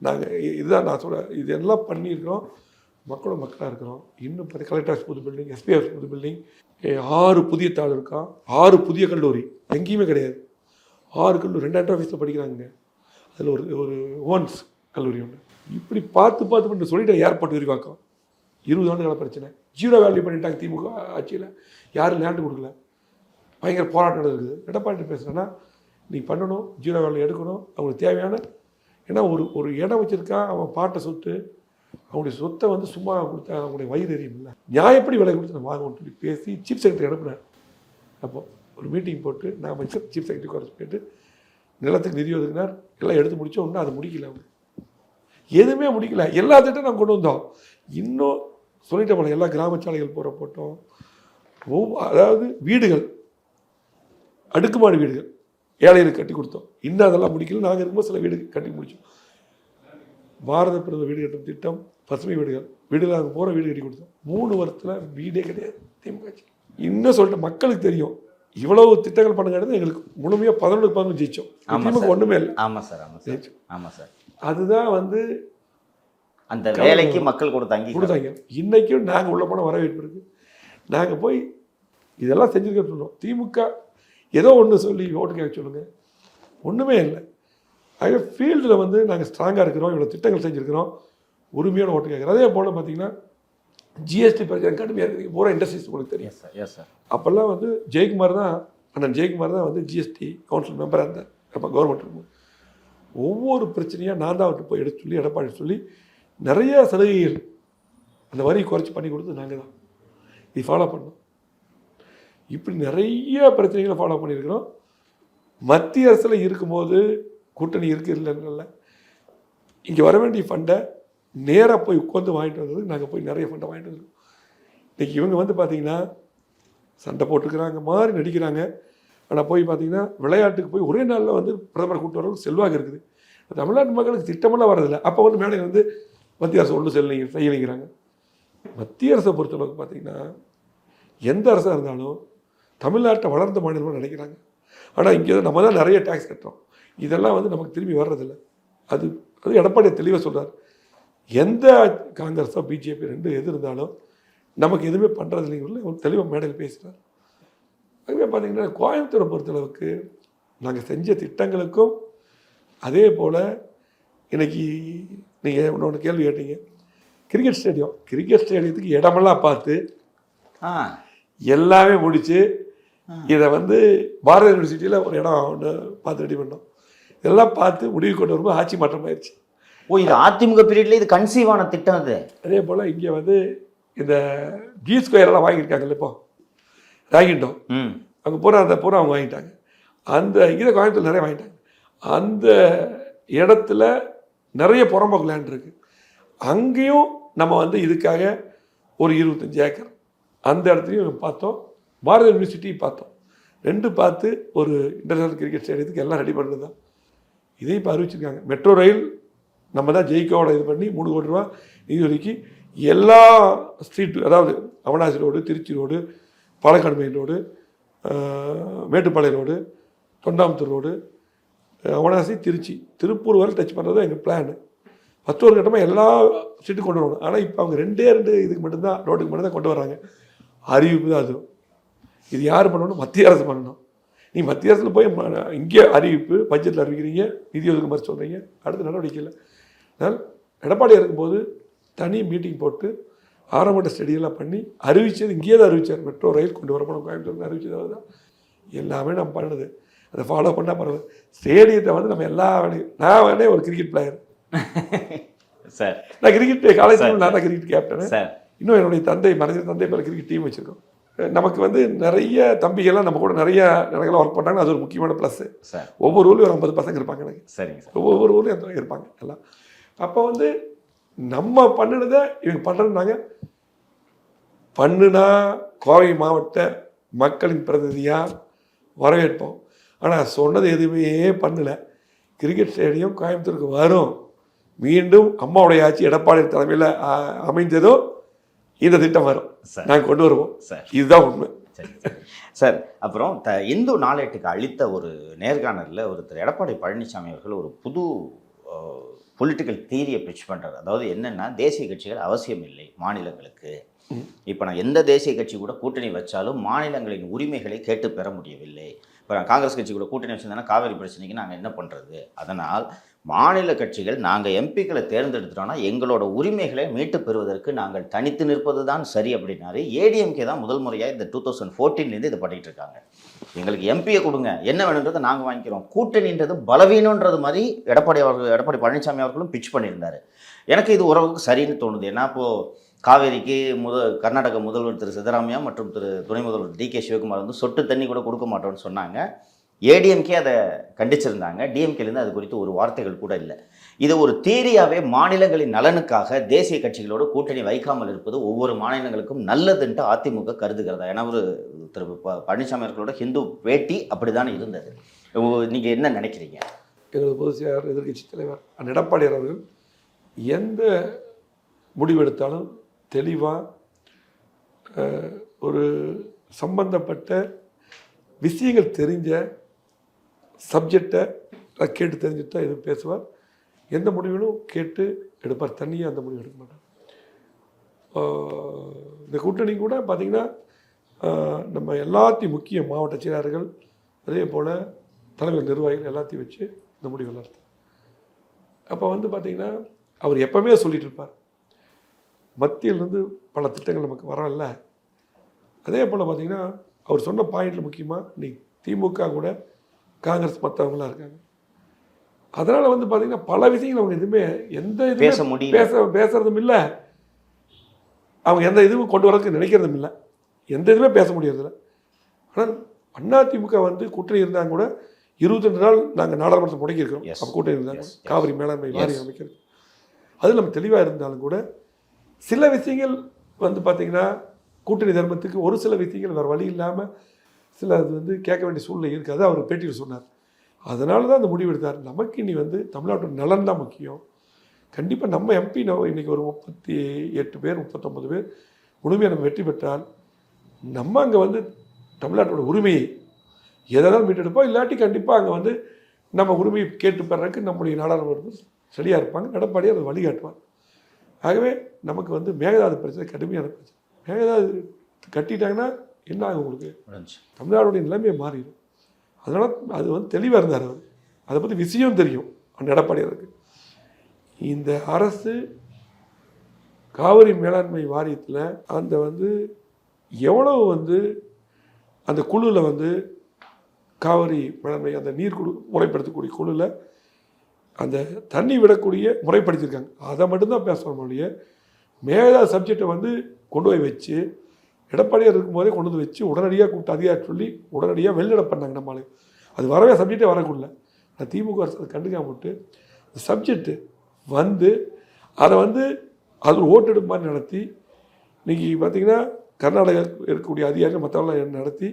நாங்கள் இதுதான் நான் சொல்கிறேன், இதெல்லாம் பண்ணியிருக்கிறோம். மக்களோட மக்களாக இருக்கிறோம். இன்னும் பார்த்து கலெக்டர் ஆஃபீஸ் புது பில்டிங், எஸ்பி ஆஃபீஸ் புது பில்டிங், 6 புதிய தாள் இருக்கான், 6 புதிய கல்லூரி எங்கேயுமே கிடையாது. 6 கல்லூரி 2000 ஆஃபீஸில் படிக்கிறாங்க. அதில் ஒரு ஓன்ஸ் கல்லூரி ஒன்று. இப்படி பார்த்து பண்ணிட்டு சொல்லிட்டு ஏர்போர்ட் விரிவாக்கம் 20 ஆண்டுகள பிரச்சனை. ஜீரோ வேல்யூ பண்ணிட்டாங்க திமுக ஆட்சியில். யாரும் லேண்டு கொடுக்கல. பயங்கர போராட்டம் நடக்குது. எடப்பாடி பேசுகிறேன்னா நீ பண்ணணும், ஜீரோ வேல்யூ எடுக்கணும், அவங்களுக்கு தேவையான. ஏன்னா ஒரு இடம் வச்சுருக்கான், அவன் பாட்டை சொத்து, அவங்களுடைய சொத்தை வந்து சும்மா கொடுத்தா அவங்களுடைய வயிறு எரியும்ல. நியாயப்படி விலை கொடுத்து நான் வாங்கணும்னு சொல்லி பேசி சீஃப் செக்ரட்டரி அனுப்புனேன். அப்போது ஒரு மீட்டிங் போட்டு நான் அமைச்சர் சீஃப் செக்ரட்டரி குறைச்சி போயிட்டு நிலத்துக்கு நிதி ஒதுக்கினார். எல்லாம் எடுத்து முடித்தோம். ஒன்றும் அதை முடிக்கல. அவங்க எதுவுமே முடிக்கல. எல்லா திட்டம் நாங்கள் கொண்டு வந்தோம். இன்னும் சொல்லிட்ட போல எல்லா கிராம சாலைகள் போட்டோம். அதாவது வீடுகள், அடுக்குமாடி வீடுகள் ஏழைகளுக்கு கட்டி கொடுத்தோம். இன்னும் அதெல்லாம் முடிக்கல. நாங்கள் இருக்கும்போது சில வீடு கட்டி முடித்தோம். பாரத பிரதமர் வீடு கட்டும் திட்டம், பசுமை வீடுகள் நாங்கள் போகிற வீடு கட்டி கொடுத்தோம். 3 வருஷத்தில் வீடே கிடையாது திமுக. இன்னும் சொல்லிட்டு மக்களுக்கு தெரியும் இவ்வளவு திட்டங்கள் பண்ணுங்கிறது. எங்களுக்கு முழுமையாக 11 ஜெயிச்சோம். திமுக ஒன்றுமே இல்லை. ஆமாம் சார், ஆமாம் சார், ஆமாம் சார். அதுதான் வந்து அந்த வேலைக்கு மக்கள் கொடுத்தாங்க. இன்றைக்கும் நாங்கள் உள்ள போன வரவேற்பு இருக்குது. நாங்கள் போய் இதெல்லாம் செஞ்சுருக்க சொன்னோம். திமுக ஏதோ ஒன்று சொல்லி ஓட்டு கேட்க சொல்லுங்கள், ஒன்றுமே இல்லை. ஆகவே ஃபீல்டில் வந்து நாங்கள் ஸ்ட்ராங்காக இருக்கிறோம், இவ்வளோ திட்டங்கள் செஞ்சுருக்கிறோம், உரிமையோட ஓட்டு கேட்குறோம். அதே போல் பார்த்தீங்கன்னா ஜிஎஸ்டி பிரச்சனை கடுமையாக இருக்குது. பூரா இண்டஸ்ட்ரீஸ் உங்களுக்கு தெரியும். Yes sir. அப்போல்லாம் வந்து ஜெயக்குமார் தான் அண்ணன் ஜெயக்குமார் தான் வந்து ஜிஎஸ்டி கவுன்சில் மெம்பராக இருந்தார் அப்போ கவர்மெண்ட் இருக்கும். ஒவ்வொரு பிரச்சனையாக நான் தான் அவர்கிட்ட போய் எடுத்து சொல்லி எடப்பாடி சொல்லி நிறைய சலுகைகள் அந்த வரி குறைச்சி பண்ணி கொடுத்து நாங்கள் தான் இது ஃபாலோ பண்ணோம். இப்படி நிறைய பிரச்சனைகளை ஃபாலோ பண்ணியிருக்கிறோம். மத்திய அரசில் இருக்கும்போது கூட்டணி இல்லைன்னு இங்கே வர வேண்டிய ஃபண்டை நேராக போய் உட்காந்து வாங்கிட்டு வந்ததுக்கு நாங்கள் போய் நிறைய ஃபண்டை வாங்கிட்டு வந்துருக்கோம். இன்றைக்கி இவங்க வந்து பார்த்திங்கன்னா சண்டை போட்டுக்கிறாங்க மாதிரி நடிக்கிறாங்க. ஆனால் போய் பார்த்திங்கன்னா விளையாட்டுக்கு போய் ஒரே நாளில் வந்து பிரதமர் கூட்டு வரவங்க செல்வாக்கு இருக்குது. தமிழ்நாட்டு மக்களுக்கு திட்டமெல்லாம் வரதில்லை. அப்போ வந்து மேடையில் வந்து மத்திய அரசு ஒன்றும் செய்யலைங்கிறாங்க. மத்திய அரசை பொறுத்தளவுக்கு பார்த்திங்கன்னா எந்த அரசாக இருந்தாலும் தமிழ்நாட்டை வளர்ந்த மாநிலமாக நினைக்கிறாங்க. ஆனால் இங்கே நம்ம தான் நிறைய டேக்ஸ் கட்டுறோம். இதெல்லாம் வந்து நமக்கு திரும்பி வர்றதில்லை. அது எடப்பாடி தெளிவாக சொல்கிறார். எந்த காங்கிரஸோ பிஜேபி ரெண்டு எது இருந்தாலும் நமக்கு எதுவுமே பண்ணுறது இல்லைங்கிறது ஒரு தெளிவாக மேடையில் பேசுகிறார். அதுவே பார்த்திங்கன்னா கோயம்புத்தூரை பொறுத்தளவுக்கு நாங்கள் செஞ்ச திட்டங்களுக்கும் அதே போல் இன்றைக்கி நீங்கள் ஒன்று கேள்வி கேட்டீங்க. கிரிக்கெட் ஸ்டேடியத்துக்கு இடமெல்லாம் பார்த்து எல்லாமே முடித்து இதை வந்து பாரத யூனிவர்சிட்டியில் ஒரு இடம் ஒன்று பார்த்து ரெடி பண்ணோம். இதெல்லாம் பார்த்து முடிவு கொண்டு வரும்போது ஆட்சி மாற்றம் ஆயிடுச்சு. இது அதிமுக பீரியட்ல இது கன்சீவ் ஆன திட்டம் அது. அதே போல் இங்கே வந்து இந்த ஜி ஸ்கொயரெல்லாம் வாங்கியிருக்காங்கல்ல, இப்போ வாங்கிட்டோம். அங்கே பூரா அந்த பூரா அவங்க வாங்கிட்டாங்க. அந்த இதை கோயம்புத்தூர் நிறைய வாங்கிட்டாங்க. அந்த இடத்துல நிறைய புறம்போக்கு லேண்ட் இருக்குது. அங்கேயும் நம்ம வந்து இதுக்காக ஒரு 25 ஏக்கர் அந்த இடத்துலையும் பார்த்தோம். பாரத யூனிவர்சிட்டி பார்த்தோம். ரெண்டு பார்த்து ஒரு இன்டர்நேஷனல் கிரிக்கெட் ஸ்டேடியத்துக்கு எல்லாம் ரெடி பண்ணது தான். இதையும் இப்போ அறிவிச்சிருக்காங்க. மெட்ரோ ரயில் நம்ம தான் ஜெயிக்கோட இது பண்ணி 3 கோடி ரூபா நிதி ஒதுக்கி எல்லா ஸ்ட்ரீட்டு, அதாவது Avinashi road, Trichy road, Palakkad main road, Mettupalayam road, Thondamuthur road, Avinashi, Trichy, Tiruppur வரை டச் பண்ணுறது எங்கள் பிளான். 10 கட்டமாக எல்லா ஸ்ட்ரீட்டுக்கும் கொண்டு வரணும். ஆனால் இப்போ அவங்க 2 இதுக்கு மட்டும்தான், ரோட்டுக்கு மட்டும்தான் கொண்டு வராங்க. அறிவிப்பு தான் அதுவும். இது யார் பண்ணணும்? மத்திய அரசு பண்ணணும். நீ மத்திய அரசில் போய் இங்கே அறிவிப்பு பட்ஜெட்டில் அறிவிக்கிறீங்க, நிதி ஒதுக்கு மாதிரி சொல்கிறீங்க, அடுத்த நடவடிக்கை இல்லை. அதனால் எடப்பாடி இருக்கும்போது தனி மீட்டிங் போட்டு ஆரம்பட்ட ஸ்டடியெல்லாம் பண்ணி அறிவித்தது இங்கேயே தான் அறிவித்தார். மெட்ரோ ரயில் கொண்டு வரப்போம் கோயம்புத்தூர் அறிவித்தது தான். எல்லாமே நம்ம பண்ணுது. அதை ஃபாலோ பண்ணால் பரவாயில்ல. ஸ்டேடியத்தை வந்து நம்ம எல்லா வேலையும், நான் வேணே ஒரு கிரிக்கெட் பிளேயர் சார். நான் கிரிக்கெட் காலேஜ் நான் தான் கிரிக்கெட் கேப்டன். இன்னும் என்னுடைய தந்தை மறைஞ்ச தந்தை பேர் கிரிக்கெட் டீம் வச்சுருக்கோம். நமக்கு வந்து நிறைய தம்பிகள்லாம் நம்ம கூட நிறைய இடங்கள்லாம் ஒர்க் பண்ணாங்க. அது ஒரு முக்கியமான ப்ளஸ்ஸு. ஒவ்வொரு ஊர்லேயும் ஒரு 50 பசங்க இருப்பாங்க எனக்கு. சரிங்க சார். ஒவ்வொரு ஊர்லேயும் இருப்பாங்க எல்லாம். அப்போ வந்து நம்ம பண்ணினதை இவங்க பண்ணுறதுனாங்க. பண்ணுனா கோவை மாவட்ட மக்களின் பிரதிநிதியாக வரவேற்போம். ஆனால் சொன்னது எதுவுமே பண்ணலை. கிரிக்கெட் ஸ்டேடியம் கோயம்புத்தூருக்கு வரும். மீண்டும் அம்மாவுடைய ஆட்சி எடப்பாடி தலைமையில் அமைந்ததோ இந்த திட்டம் வரும். நாங்கள் கொண்டு வருவோம். இதுதான் உண்மை சார். அப்புறம் இந்து நாளேட்டுக்கு அளித்த ஒரு நேர்காணலில் ஒருத்தர் எடப்பாடி பழனிசாமி அவர்கள் ஒரு புது பொலிட்டிக்கல் தியரியை பிச் பண்ணுறாரு. அதாவது என்னென்னா, தேசிய கட்சிகள் அவசியம் இல்லை மாநிலங்களுக்கு. இப்போ நான் எந்த தேசிய கட்சி கூட கூட்டணி வச்சாலும் மாநிலங்களின் உரிமைகளை கேட்டு பெற முடியவில்லை. இப்போ நான் காங்கிரஸ் கட்சி கூட கூட்டணி வச்சிருந்தேன்னா காவேரி பிரச்சனைக்கு நாங்கள் என்ன பண்ணுறது? அதனால் மாநில கட்சிகள் நாங்கள் எம்பிக்களை தேர்ந்தெடுத்துட்டோம்னா எங்களோட உரிமைகளை மீட்டு பெறுவதற்கு நாங்கள் தனித்து நிற்பது தான் சரி அப்படின்னாரு. ஏடிஎம்கே தான் முதல் முறையாக இந்த 2014 இதை பண்ணிகிட்டு இருக்காங்க. எங்களுக்கு எம்பியை கொடுங்க, என்ன வேணுன்றதை நாங்கள் வாங்கிக்கிறோம். கூட்டணின்றது பலவீனன்றது மாதிரி எடப்பாடி பழனிசாமி அவர்களும் பிச் பண்ணியிருந்தார். எனக்கு இது ஓரளவுக்கு சரின்னு தோணுது. ஏன்னா இப்போது காவேரிக்கு கர்நாடக முதல்வர் திரு சித்தராமையா மற்றும் துணை முதல்வர் DK சிவகுமார் வந்து சொட்டு தண்ணி கூட கொடுக்க மாட்டோம்னு சொன்னாங்க. ஏடிஎம்கே அதை கண்டிச்சிருந்தாங்க. டிஎம்கேலேருந்து அது குறித்து ஒரு வார்த்தைகள் கூட இல்லை. இது ஒரு தியரியாகவே மாநிலங்களின் நலனுக்காக தேசிய கட்சிகளோடு கூட்டணி வைக்காமல் இருப்பது ஒவ்வொரு மாநிலங்களுக்கும் நல்லதுன்ட்டு அதிமுக கருதுகிறதா? ஏன்னா ஒரு திரு பழனிசாமி அவர்களோட ஹிந்து வேட்டி அப்படி தானே இருந்தது. நீங்கள் என்ன நினைக்கிறீங்க? எங்களது பொதுச் செயலாளர் எதிர்கட்சி தலைவர் எடப்பாடி அவர்கள் எந்த முடிவெடுத்தாலும் தெளிவாக ஒரு சம்பந்தப்பட்ட விஷயங்கள் தெரிஞ்ச சப்ஜெக்டை கேட்டு தெரிஞ்சுட்டு தான் எதுவும் பேசுவார். எந்த முடிவிலும் கேட்டு எடுப்பார். தனியாக அந்த முடிவு எடுக்க மாட்டார். இந்த கூட்டணி கூட பார்த்திங்கன்னா நம்ம எல்லாத்தையும் முக்கிய மாவட்ட செயலாளர்கள் அதே போல் தலைவர் நிர்வாகிகள் எல்லாத்தையும் வச்சு இந்த முடிவு நடத்தும். அப்போ வந்து பார்த்திங்கன்னா அவர் எப்போவுமே சொல்லிட்டு இருப்பார், மத்தியிலிருந்து பல திட்டங்கள் நமக்கு வரல. அதே போல் பார்த்திங்கன்னா அவர் சொன்ன பாயிண்டில் முக்கியமாக நீ திமுக கூட காங்கிரஸ் மற்றவங்களாம் இருக்காங்க. அதனால் வந்து பார்த்தீங்கன்னா பல விஷயங்கள் அவங்க எதுவுமே எந்த பேச இதுவுமே முடியல. பேசுறதும் இல்லை, அவங்க எந்த இதுவும் கொண்டு வரதுக்கு நினைக்கிறதும் இல்லை, எந்த இதுவுமே பேச முடியறதில்ல. ஆனால் அதிமுக வந்து கூட்டணி இருந்தாங்க கூட 22 நாள் நாங்கள் நாடாளுமன்றத்தை முடக்கியிருக்கிறோம். Yes. அப்போ கூட்டணி இருந்தாங்க Yes. காவிரி மேலாண்மை வாரியம் Yes. அமைக்கிறது. அது நம்ம தெளிவாக இருந்தாலும் கூட சில விஷயங்கள் வந்து பார்த்தீங்கன்னா கூட்டணி தர்மத்துக்கு ஒரு சில விஷயங்கள் வேறு வழி இல்லாமல் சில அது வந்து கேட்க வேண்டிய சூழ்நிலை இருக்காது. அவர் பேட்டியில் சொன்னார். அதனால தான் அந்த முடிவு எடுத்தார். நமக்கு இனி வந்து தமிழ்நாட்டோட நலன் தான் முக்கியம். கண்டிப்பாக நம்ம எம்பி இன்றைக்கி ஒரு 38 பேர் 39 பேர் முழுமையாக நம்ம வெற்றி பெற்றால் நம்ம அங்கே வந்து தமிழ்நாட்டோட உரிமையை எதனால் மீட்டெடுப்போம். இல்லாட்டி கண்டிப்பாக அங்கே வந்து நம்ம உரிமையை கேட்டு பெறறதுக்கு நம்முடைய நாடாளுமன்ற சரியாக இருப்பாங்க. எடப்பாடி அதை வழிகாட்டுவார். ஆகவே நமக்கு வந்து மேகதாது பிரச்சனை கடுமையான பிரச்சனை. மேகதாது கட்டிட்டாங்கன்னா என்ன ஆகும் உங்களுக்கு? தமிழ்நாடுடைய நிலைமையை மாறிடும். அதனால் அது வந்து தெளிவாக இருந்தார் அவர். அதை பற்றி விஷயம் தெரியும் அந்த எடப்பாடியாருக்கு. இந்த அரசு காவிரி மேலாண்மை வாரியத்தில் அந்த வந்து எவ்வளவு வந்து அந்த குழுவில் வந்து காவிரி மேலாண்மை அந்த நீர் குழு முறைப்படுத்தக்கூடிய குழுவில் அந்த தண்ணி விடக்கூடிய முறைப்படுத்தியிருக்காங்க. அதை மட்டும்தான் பேசுகிறோம் இல்லையே. மேகதாது சப்ஜெக்டை வந்து கொண்டு போய் வச்சு எடப்பாடியார் இருக்கும்போதே கொண்டு வந்து வச்சு உடனடியாக கூப்பிட்டு அதிகாரி சொல்லி உடனடியாக வெளிநட பண்ணாங்க. நம்மளே அது வரவே சப்ஜெக்டே வரக்கூடல. நான் திமுக அரசு அதை கண்டுக்காம விட்டு சப்ஜெக்டு வந்து அதை வந்து அது ஒரு ஓட்டெடுப்பு மாதிரி நடத்தி இன்றைக்கி பார்த்திங்கன்னா கர்நாடகா இருக்கக்கூடிய அதிகாரிகள் மற்றவங்களாம் நடத்தி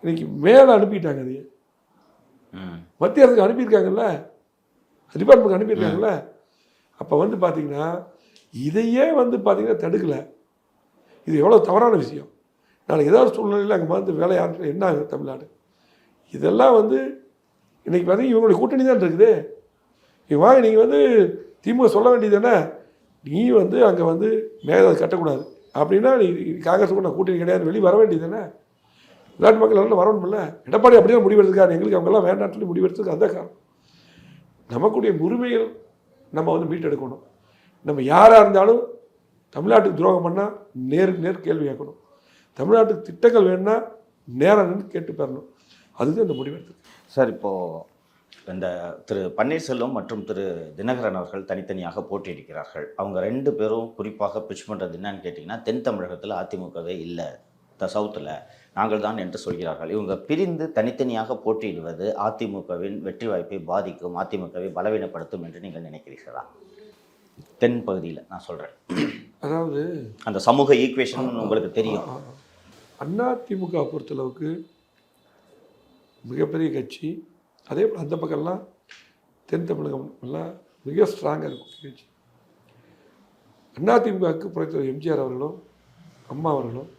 இன்றைக்கி மேலே அனுப்பிட்டாங்க. அதையே மத்திய அரசுக்கு அனுப்பியிருக்காங்கல்ல, டிபார்ட்மெண்ட் அனுப்பியிருக்காங்கல்ல. அப்போ வந்து பார்த்திங்கன்னா இதையே வந்து பார்த்திங்கன்னா தடுக்கலை. இது எவ்வளோ தவறான விஷயம். நாளைக்கு ஏதாவது சூழ்நிலையில் அங்கே வந்து வேலையாற்ற என்ன ஆகுது தமிழ்நாடு? இதெல்லாம் வந்து இன்றைக்கி பார்த்தீங்கன்னா இவங்களுடைய கூட்டணி தான் இருக்குது. இவங்க வாங்க நீங்கள் வந்து திமுக சொல்ல வேண்டியது தானே, நீ வந்து அங்கே வந்து மேகதாது கட்டக்கூடாது அப்படின்னா நீ காங்கிரஸ் கூட கூட்டணி கிடையாது வெளியே வர வேண்டியது தானே. நாட்டு மக்கள் எல்லாம் வரணும்ல. எடப்பாடி அப்படியே முடிவெடுத்துக்காரு. எங்களுக்கு அவங்கெல்லாம் வேண்டாம் சொல்லி முடிவெடுத்துக்கு அந்த காரணம். நமக்குடைய உரிமைகள் நம்ம வந்து மீட்டெடுக்கணும். நம்ம யாராக இருந்தாலும் தமிழ்நாட்டுக்கு துரோகம் பண்ணால் நேருக்கு நேர் கேள்வி கேட்கணும். தமிழ்நாட்டுக்கு திட்டங்கள் வேணும்னா நேரம் நின்று கேட்டு பெறணும். அதுதான் இந்த முடிவெடுத்து. சார், இப்போது இந்த திரு பன்னீர்செல்வம் மற்றும் திரு தினகரன் அவர்கள் தனித்தனியாக போட்டியிடுகிறார்கள். அவங்க 2 பேரும் குறிப்பாக பிச் பண்ணுறது என்னன்னு கேட்டிங்கன்னா, தென் தமிழகத்தில் அதிமுகவே இல்லை, சவுத்தில் நாங்கள் தான் என்று சொல்கிறார்கள். இவங்க பிரிந்து தனித்தனியாக போட்டியிடுவது அதிமுகவின் வெற்றி வாய்ப்பை பாதிக்கும், அதிமுகவை பலவீனப்படுத்தும் என்று நீங்கள் நினைக்கிறீர்களா? தென் பகுதியில் நான் சொல்கிறேன். அதாவது அந்த சமூக ஈக்குவேஷன் உங்களுக்கு தெரியும். அதிமுக பொறுத்தளவுக்கு மிகப்பெரிய கட்சி. அதே போல் அந்த பக்கம்லாம் தென் தமிழகம் எல்லாம் மிக ஸ்ட்ராங்காக இருக்கும் கட்சி. அதிமுகவுக்கு புரட்சித் எம்ஜிஆர் அவர்களும் அம்மா அவர்களும்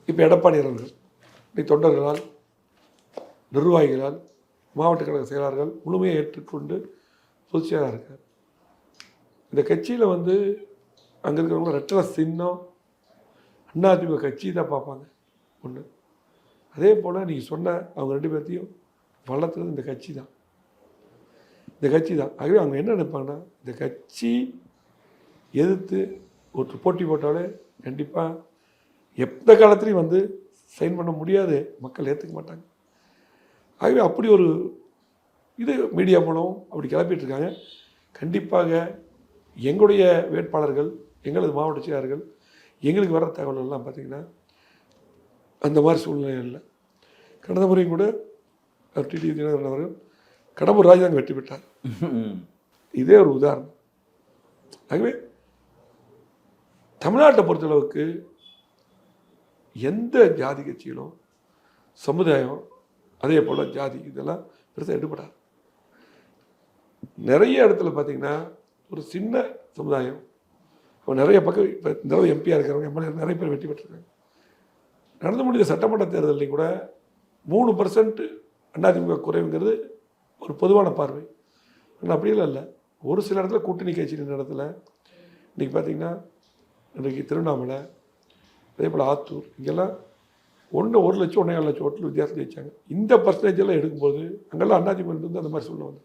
இப்போ எடப்பாடியார் அவர்கள் இன்னைக்கு தொண்டர்களால் நிர்வாகிகளால் மாவட்ட கழக செயலாளர்கள் முழுமையாக ஏற்றுக்கொண்டு பொதுச் செயலாளர் இருக்கார். இந்த கட்சியில் வந்து அங்கே இருக்கிறவங்க ரெட்டலை சின்னம் அதிமுக கட்சி தான் பார்ப்பாங்க ஒன்று. அதே போல் நீங்கள் சொன்ன அவங்க 2 பேர்த்தையும் வளர்த்துறது இந்த கட்சி தான், இந்த கட்சி தான். ஆகவே அவங்க என்ன நினைப்பாங்கன்னா, இந்த கட்சி எதிர்த்து ஒரு போட்டி போட்டாலே கண்டிப்பாக எந்த காலத்துலையும் வந்து சைன் பண்ண முடியாது, மக்கள் ஏற்றுக்க மாட்டாங்க. ஆகவே அப்படி ஒரு இது மீடியா மூலம் அப்படி கிளப்பிட்டுருக்காங்க. கண்டிப்பாக எங்களுடைய வேட்பாளர்கள், எங்களது மாவட்ட செயலாளர்கள், எங்களுக்கு வர தகவல்கள்லாம் பார்த்திங்கன்னா அந்த மாதிரி சூழ்நிலை இல்லை. கடந்த முறையும் கூட டிடி தினகரன் அவர்கள் கடம்பூர் ராஜதாங்க வெற்றி பெற்றார். இதே ஒரு உதாரணம். ஆகவே தமிழ்நாட்டை பொறுத்தளவுக்கு எந்த ஜாதி கட்சிகளும் சமுதாயம் அதே போல் ஜாதி இதெல்லாம் பெருசாக எடுபடாது. நிறைய இடத்துல பார்த்திங்கன்னா ஒரு சின்ன சமுதாயம் நிறைய பக்கம் இப்போ இந்த தடவை எம்பியாக இருக்கிறவங்க எம்எல்ஏ நிறைய பேர் வெற்றி பெற்றிருக்காங்க. நடந்து முடிந்த சட்டமன்ற தேர்தலையும் கூட 3% அதிமுக குறைவுங்கிறது ஒரு பொதுவான பார்வை. ஆனால் அப்படியெல்லாம் இல்லை. ஒரு சில இடத்துல கூட்டணி கட்சி நின்ற இடத்துல இன்றைக்கி பார்த்திங்கன்னா இன்றைக்கி திருவண்ணாமலை அதே போல் ஆத்தூர் இங்கெல்லாம் 1 லட்சம் 1.5 லட்சம் ஓட்டில் வித்தியாசம் ஜெயிச்சாங்க. இந்த பர்சன்டேஜெல்லாம் எடுக்கும்போது அங்கெல்லாம் அதிமுக இருந்து அந்த மாதிரி சொல்ல வந்து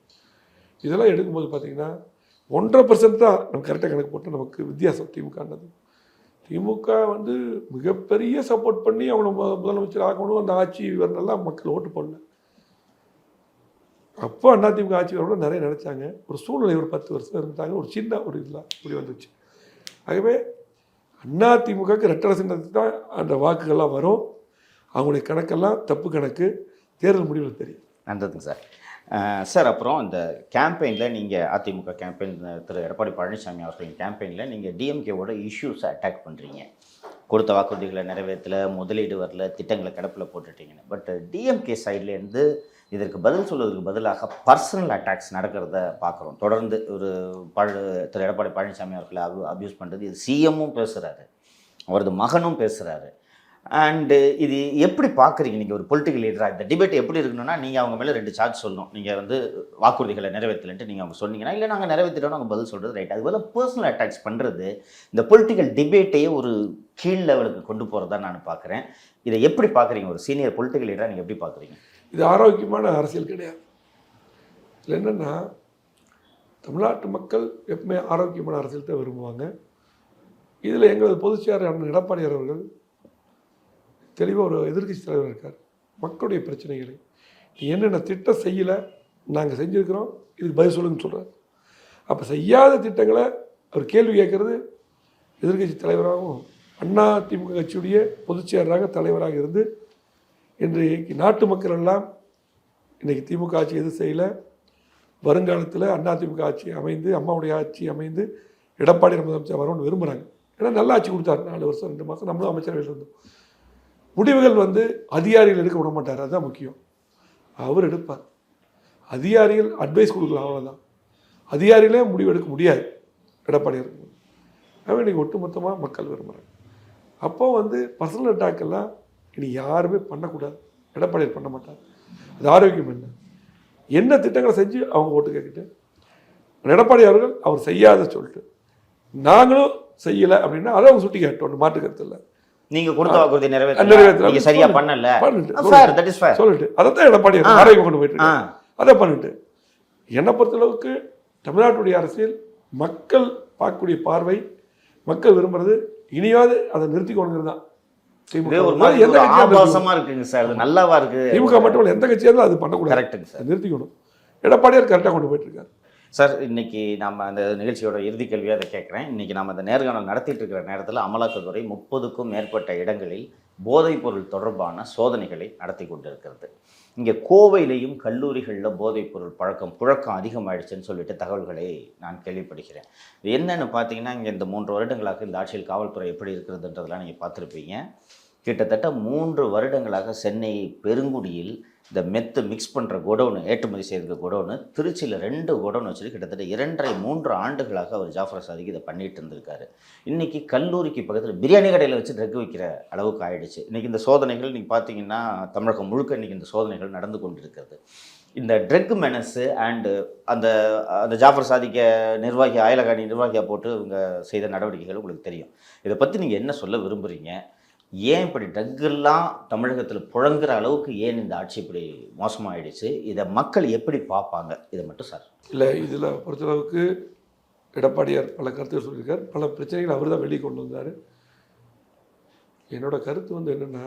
இதெல்லாம் எடுக்கும்போது பார்த்திங்கன்னா 1.5% தான் நம்ம கரெக்டாக கணக்கு போட்டு நமக்கு வித்தியாசம் திமுகன்றது. திமுக வந்து மிகப்பெரிய சப்போர்ட் பண்ணி அவனை முதலமைச்சர் ஆக்கணும், அந்த ஆட்சி வரலாம் மக்கள் ஓட்டு போடல. அப்போ அதிமுக ஆட்சி வரணும் நிறைய நினச்சாங்க. ஒரு சூழ்நிலை ஒரு 10 வருஷம் இருந்தாங்க, ஒரு சின்ன ஒரு இதில் இப்படி வந்துச்சு. ஆகவே அதிமுகவுக்கு ரெட்டலை சின்னத்துக்கு தான் அந்த வாக்குகள்லாம் வரும். அவங்களுடைய கணக்கெல்லாம் தப்பு கணக்கு, தேர்தல் முடிவில் தெரியும். நல்லதுங்க சார். சார், அப்புறம் இந்த கேம்பெயினில் நீங்கள் அதிமுக கேம்பெயின் திரு எடப்பாடி பழனிசாமி அவர்களின் கேம்பெயினில் நீங்கள் டிஎம்கேவோட இஷ்யூஸை அட்டாக் பண்ணுறீங்க. கொடுத்த வாக்குறுதிகளை நிறைவேற்றல, முதலீடு வரல, திட்டங்களை கிடப்பில் போட்டுட்டீங்கன்னு. பட் டிஎம்கே சைட்லேருந்து இதற்கு பதில் சொல்வதற்கு பதிலாக பர்சனல் அட்டாக்ஸ் நடக்கிறத பார்க்குறோம். தொடர்ந்து ஒரு திரு எடப்பாடி பழனிசாமி அவர்களை அப்யூஸ் பண்ணுறது, இது சிஎம்மும் பேசுகிறாரு, அவரது மகனும் பேசுகிறாரு. அண்டு இது எப்படி பார்க்குறீங்க நீங்கள் ஒரு பொலிட்டிக்கல் லீடராக? இந்த டிபேட் எப்படி இருக்கணும்னா, நீங்கள் அவங்க மேலே 2 சார்ஜ் சொல்லணும். நீங்கள் வந்து வாக்குறுதிகளை நிறைவேற்றலன்ட்டு நீங்கள் அவங்க சொன்னீங்கன்னா, இல்லை நாங்கள் நிறைவேற்றிட்டோம் அவங்க பதில் சொல்கிறது ரைட். அதுபோல் பர்சனல் அட்டாக்ஸ் பண்ணுறது இந்த பொலிட்டிக்கல் டிபேட்டையே ஒரு கீழ் லெவலுக்கு கொண்டு போகிறதா நான் பார்க்குறேன். இதை எப்படி பார்க்குறீங்க? ஒரு சீனியர் பொலிட்டிக்கல் லீடராக நீங்கள் எப்படி பார்க்குறீங்க? இது ஆரோக்கியமான அரசியல் கிடையாது. இதில் என்னென்னா, தமிழ்நாட்டு மக்கள் எப்பவுமே ஆரோக்கியமான அரசியல் தான் விரும்புவாங்க. இதில் எங்களது பொதுச்செயலாளர் எடப்பாடி அவர்கள் தெளிவாக ஒரு எதிர்க்கட்சி தலைவர் இருக்கார். மக்களுடைய பிரச்சனைகளை என்னென்ன திட்டம் செய்யலை, நாங்கள் செஞ்சுருக்கிறோம், இதுக்கு பதில் சொல்லுங்கன்னு சொல்கிறார். அப்போ செய்யாத திட்டங்களை அவர் கேள்வி கேட்குறது எதிர்க்கட்சி தலைவராகவும் அதிமுக கட்சியுடைய பொதுச்செயலராக தலைவராக இருந்து இன்றைக்கு நாட்டு மக்கள் எல்லாம் இன்றைக்கி திமுக ஆட்சி எதுவும் செய்யலை, வருங்காலத்தில் அதிமுக ஆட்சி அமைந்து, அம்மாவுடைய ஆட்சி அமைந்து எடப்பாடி முதலமைச்சர் வரணும்னு விரும்புகிறாங்க. ஏன்னா நல்ல ஆட்சி கொடுத்தாரு. 4 வருஷம் 2 மாதம் நம்மளும் அமைச்சரவையில் இருந்தோம். முடிவுகள் வந்து அதிகாரிகள் எடுக்க விட மாட்டார், அதுதான் முக்கியம். அவர் எடுப்பார். அதிகாரிகள் அட்வைஸ் கொடுக்கலாம், அவ்வளோதான். அதிகாரிகளே முடிவு எடுக்க முடியாது எடப்பாடி இருக்கு. அவன் இன்றைக்கி ஒட்டுமொத்தமாக மக்கள் விரும்புகிறாங்க. அப்போ வந்து பர்சனல் அட்டாக்கெல்லாம் இனி யாருமே பண்ணக்கூடாது. எடப்பாடியார் பண்ண மாட்டார். அது ஆரோக்கியம் இல்லை. என்ன திட்டங்களை செஞ்சு அவங்க ஓட்டு கேட்கிட்டு, எடப்பாடி அவர்கள் அவர் செய்யாத சொல்லிட்டு நாங்களும் செய்யலை அப்படின்னா அதை அவங்க சுட்டி காட்டணும், மாற்று கருத்து இல்லை. நீங்க கொடுத்த வாக்குறுதி நிறைவேற்ற சரியா பண்ணல சொல்லிட்டு அதைத்தான் எடப்பாடி ஆரோக்கியம் கொண்டு போயிட்டு அதை பண்ணிட்டு. என்னை பொறுத்தளவுக்கு தமிழ்நாட்டுடைய அரசியல் மக்கள் பார்க்கக்கூடிய பார்வை, மக்கள் விரும்புறது இனியாவது அதை நிறுத்திக்கணுங்கிறது தான். திமுக மட்டும் இல்லை, எந்த கட்சியாக இருந்தாலும் அது பண்ணக்கூடாது, நிறுத்திக்கணும். எடப்பாடியார் கரெக்டாக கொண்டு போயிட்டு இருக்காரு. சார், இன்றைக்கி நம்ம அந்த நிகழ்ச்சியோட இறுதி கேள்வியாக அதை கேட்குறேன். இன்றைக்கி நம்ம அந்த நேர்காணல் நடத்திட்டு இருக்கிற நேரத்தில் அமலாக்கத்துறை 30க்கும் மேற்பட்ட இடங்களில் போதைப்பொருள் தொடர்பான சோதனைகளை நடத்தி கொண்டு இருக்கிறது. இங்கே கோவையிலையும் கல்லூரிகளில் போதைப்பொருள் புழக்கம் அதிகமாகிடுச்சுன்னு சொல்லிட்டு தகவல்களை நான் கேள்விப்படுகிறேன். என்னென்னு பார்த்தீங்கன்னா, இங்கே இந்த 3 வருடங்களாக இந்த ஆட்சியில் காவல்துறை எப்படி இருக்கிறதுன்றதெல்லாம் நீங்கள் பார்த்துருப்பீங்க. கிட்டத்தட்ட 3 வருடங்களாக சென்னை பெருங்குடியில் இந்த மெத்து மிக்ஸ் பண்ணுற குடோனு, ஏற்றுமதி செய்கிற குடோனு, திருச்சியில் 2 குடோன் வச்சுட்டு கிட்டத்தட்ட 2.5-3 ஆண்டுகளாக அவர் ஜாஃபர் சாதிக்கு இதை பண்ணிட்டு இருந்திருக்காரு. இன்றைக்கி கல்லூரிக்கு பக்கத்தில் பிரியாணி கடையில் வச்சு ட்ரக் விற்கிற அளவுக்கு ஆகிடுச்சு. இன்றைக்கி இந்த சோதனைகள் நீங்கள் பார்த்தீங்கன்னா தமிழகம் முழுக்க இன்றைக்கி இந்த சோதனைகள் நடந்து கொண்டு இருக்கிறது. இந்த ட்ரக் மெனஸு அண்டு அந்த ஜாஃபர் சாதிக்க நிர்வாகி அயலகாணி நிர்வாகியாக போட்டு இவங்க செய்த நடவடிக்கைகள் உங்களுக்கு தெரியும். இதை பற்றி நீங்கள் என்ன சொல்ல விரும்புகிறீங்க? ஏன் இப்படி ட்ரக்கெல்லாம் தமிழகத்தில் புழங்குற அளவுக்கு ஏன் இந்த ஆட்சி இப்படி மோசமாகிடுச்சு? இதை மக்கள் எப்படி பார்ப்பாங்க? இதை மட்டும் சார். இல்லை, இதில் பொறுத்தளவுக்கு எடப்பாடியார் பல கருத்துகள் சொல்லியிருக்கார். பல பிரச்சனைகள் அவர் தான் வெளியே கொண்டு வந்தார். என்னோட கருத்து வந்து என்னென்னா,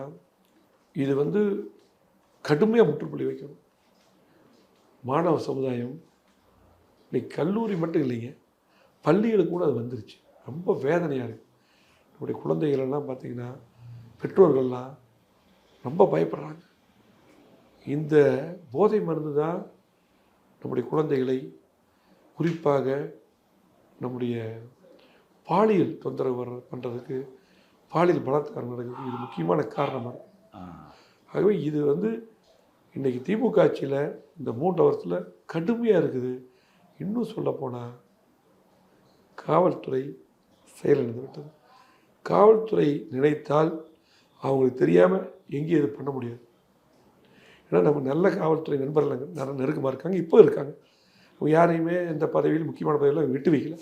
இது வந்து கடுமையாக முற்றுப்புள்ளி வைக்கணும். மாணவ சமுதாயம் இன்னைக்கு கல்லூரி மட்டும் இல்லைங்க, பள்ளிகளுக்கு கூட அது வந்துருச்சு. ரொம்ப வேதனையாக இருக்குது. நம்முடைய குழந்தைகளெல்லாம் பார்த்திங்கன்னா, பெற்றோர்கள்லாம் ரொம்ப பயப்படுறாங்க. இந்த போதை மருந்து தான் நம்முடைய குழந்தைகளை, குறிப்பாக நம்முடைய பாலியல் தொந்தரவு பண்ணுறதுக்கு, பாலியல் பலாத்காரம் நடக்குது, இது முக்கியமான காரணமாக இருக்குது. ஆகவே இது வந்து இன்றைக்கி திமுக ஆட்சியில் இந்த 3 வருஷத்தில் கடுமையாக இருக்குது. இன்னும் சொல்லப்போனால் காவல்துறை செயலிழந்து விட்டது. காவல்துறை நினைத்தால் அவங்களுக்கு தெரியாமல் எங்கேயும் இது பண்ண முடியாது. ஏன்னா நம்ம நல்ல காவல்துறை நண்பர்கள் நிறைய நெருக்கமாக இருக்காங்க, இப்போ இருக்காங்க. அவங்க யாரையுமே எந்த பதவியில் முக்கியமான பதவியில் விட்டு வைக்கல.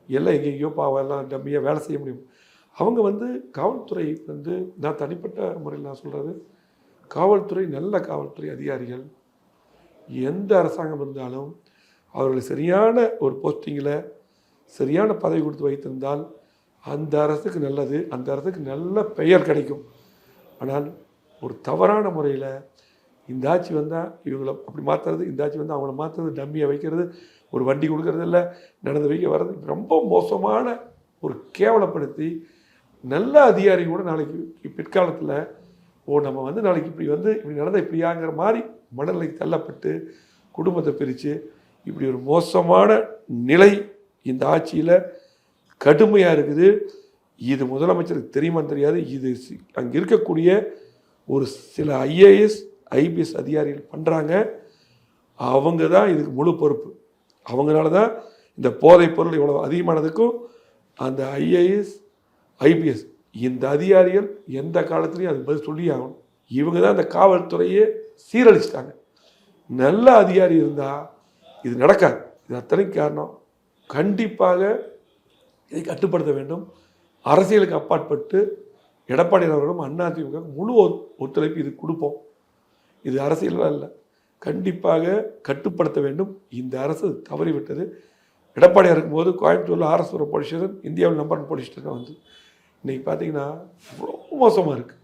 எல்லாம் எங்கெங்கேயோ எல்லாம் டம்மியாக வேலை செய்ய முடியும். அவங்க வந்து காவல்துறை வந்து நான் தனிப்பட்ட முறையில் நான் சொல்கிறது, காவல்துறை நல்ல காவல்துறை அதிகாரிகள் எந்த அரசாங்கம் இருந்தாலும் அவர்களை சரியான ஒரு போஸ்டிங்கில் சரியான பதவி கொடுத்து வைத்திருந்தால் அந்த அரசுக்கு நல்லது, அந்த அரசுக்கு நல்ல பெயர் கிடைக்கும். ஆனால் ஒரு தவறான முறையில் இந்த ஆட்சி வந்தால் இவங்களை அப்படி மாற்றுறது, இந்த ஆட்சி வந்து அவங்கள மாற்றுறது, டம்மியை வைக்கிறது, ஒரு வண்டி கொடுக்கறது இல்லை, நடந்து வைக்க வர்றது, ரொம்ப மோசமான ஒரு கேவலப்படுத்தி நல்ல அதிகாரி கூட நாளைக்கு பிற்காலத்தில் நம்ம வந்து நாளைக்கு இப்படி நடந்த இப்படியாங்கிற மாதிரி மனநிலைக்கு தள்ளப்பட்டு குடும்பத்தை பிரித்து இப்படி ஒரு மோசமான நிலை இந்த ஆட்சியில் கடுமையாக இருக்குது. இது முதலமைச்சருக்கு தெரியுமான்னு தெரியாது. இது அங்கே இருக்கக்கூடிய ஒரு சில ஐஏஎஸ் ஐபிஎஸ் அதிகாரிகள் பண்ணுறாங்க. அவங்க தான் இதுக்கு முழு பொறுப்பு. அவங்களால தான் இந்த போதைப் பொருள் இவ்வளோ அதிகமானதுக்கும் அந்த ஐஏஎஸ் ஐபிஎஸ் இந்த அதிகாரிகள் எந்த காலத்துலையும் அதுக்கு பதில் சொல்லி ஆகணும். இவங்க தான் அந்த காவல்துறையே சீரழிச்சிட்டாங்க. நல்ல அதிகாரி இருந்தால் இது நடக்காது. இது அத்தனைக்கு காரணம் கண்டிப்பாக இதை கட்டுப்படுத்த வேண்டும். அரசியலுக்கு அப்பாற்பட்டு எடப்பாடி அவர்களும் அதிமுக முழு ஒத்துழைப்பு இது கொடுப்போம். இது அரசியலாக இல்லை, கண்டிப்பாக கட்டுப்படுத்த வேண்டும். இந்த அரசு தவறிவிட்டது. எடப்பாடியாக இருக்கும்போது கோயம்புத்தூரில் ஆர்எஸ் போலீஸ் ஸ்டேஷன் இந்தியாவில் நம்பர் 1 போலீஸ் ஸ்டேஷன் வந்து இன்றைக்கி பார்த்தீங்கன்னா ரொம்ப மோசமாக இருக்குது.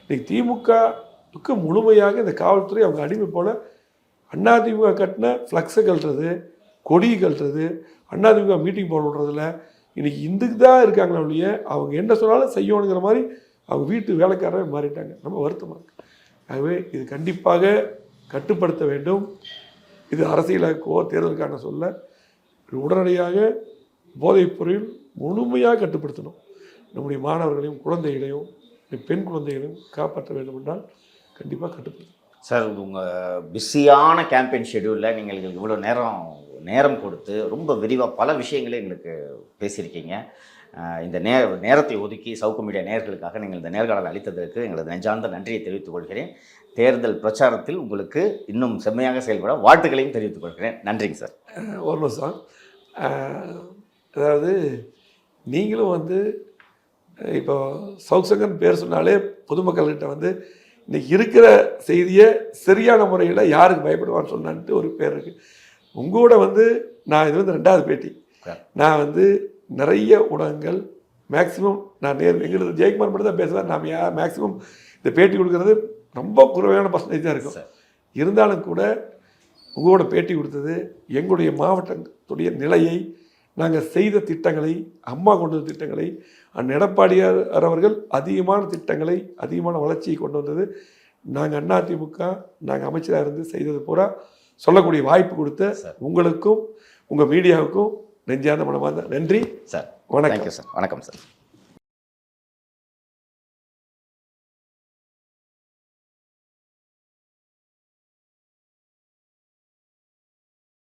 இன்றைக்கி திமுகவுக்கு முழுமையாக இந்த காவல்துறை அவங்க அடிமை போல் அதிமுக கட்டின ஃப்ளக்ஸை கழட்டுறது, கொடி கழட்டுறது, அதிமுக மீட்டிங் போட விடுறதில்ல. இன்றைக்கி இதுக்கு தான் இருக்காங்களே ஒழிய அவங்க என்ன சொன்னாலும் செய்யணுங்கிற மாதிரி அவங்க வீட்டு வேலைக்காரவே மாறிட்டாங்க. ரொம்ப வருத்தமாக இருக்குது. ஆகவே இது கண்டிப்பாக கட்டுப்படுத்த வேண்டும். இது அரசியலுக்கோ தேர்தலுக்கான சொல்ல, உடனடியாக போதைப் பொருள் முழுமையாக கட்டுப்படுத்தணும். நம்முடைய மாணவர்களையும் குழந்தைகளையும் பெண் குழந்தைகளையும் காப்பாற்ற வேண்டும் என்றால் கண்டிப்பாக கட்டுப்படுத்தணும். சார், உங்கள் பிஸியான கேம்பெயின் ஷெடியூலில் நீங்கள் எங்களுக்கு இவ்வளோ நேரம் கொடுத்து ரொம்ப விரிவாக பல விஷயங்களே எங்களுக்கு பேசியிருக்கீங்க. இந்த நேரத்தை ஒதுக்கி சவுக்கு மீடியா நேயர்களுக்காக நீங்கள் இந்த நேர்காணல் அளித்ததற்கு எங்களது நெஞ்சார்ந்த நன்றியை தெரிவித்துக் கொள்கிறேன். தேர்தல் பிரச்சாரத்தில் உங்களுக்கு இன்னும் செம்மையாக செயல்பட வாழ்த்துக்களையும் தெரிவித்துக் கொள்கிறேன். நன்றிங்க சார். ஒரு நிமிஷம். அதாவது நீங்களும் வந்து இப்போ சவுக்சங்கன் பேர் சொன்னாலே பொதுமக்கள்கிட்ட இன்றைக்கி இருக்கிற செய்தியை சரியான முறையில் யாருக்கு பயப்படுவான்னு சொன்னான்ட்டு ஒரு பேர் இருக்குது. உங்களோட நான் இது 2வது பேட்டி. நான் நிறைய ஊடகங்கள் மேக்ஸிமம் நான் எங்களுக்கு ஜெயக்குமார் மட்டும் தான் பேசுவேன். நாம் மேக்ஸிமம் இந்த பேட்டி கொடுக்கறது ரொம்ப குறைவான பர்சன்டேஜ் தான் இருக்கும். இருந்தாலும் கூட உங்களோட பேட்டி கொடுத்தது எங்களுடைய மாவட்டத்துடைய நிலையை, நாங்கள் செய்த திட்டங்களை, அம்மா கொண்டு வந்த திட்டங்களை, எடப்பாடியார் அவர்கள் அதிகமான திட்டங்களை, அதிகமான வளர்ச்சியை கொண்டு வந்தது நாங்கள் அதிமுக நாங்கள் அமைச்சராக இருந்து செய்தது பூரா சொல்லக்கூடிய வாய்ப்பு கொடுத்த உங்களுக்கும் உங்கள் மீடியாவுக்கும் நெஞ்சார்ந்த மனமார்ந்த நன்றி சார். வணக்கம் சார். வணக்கம் சார்.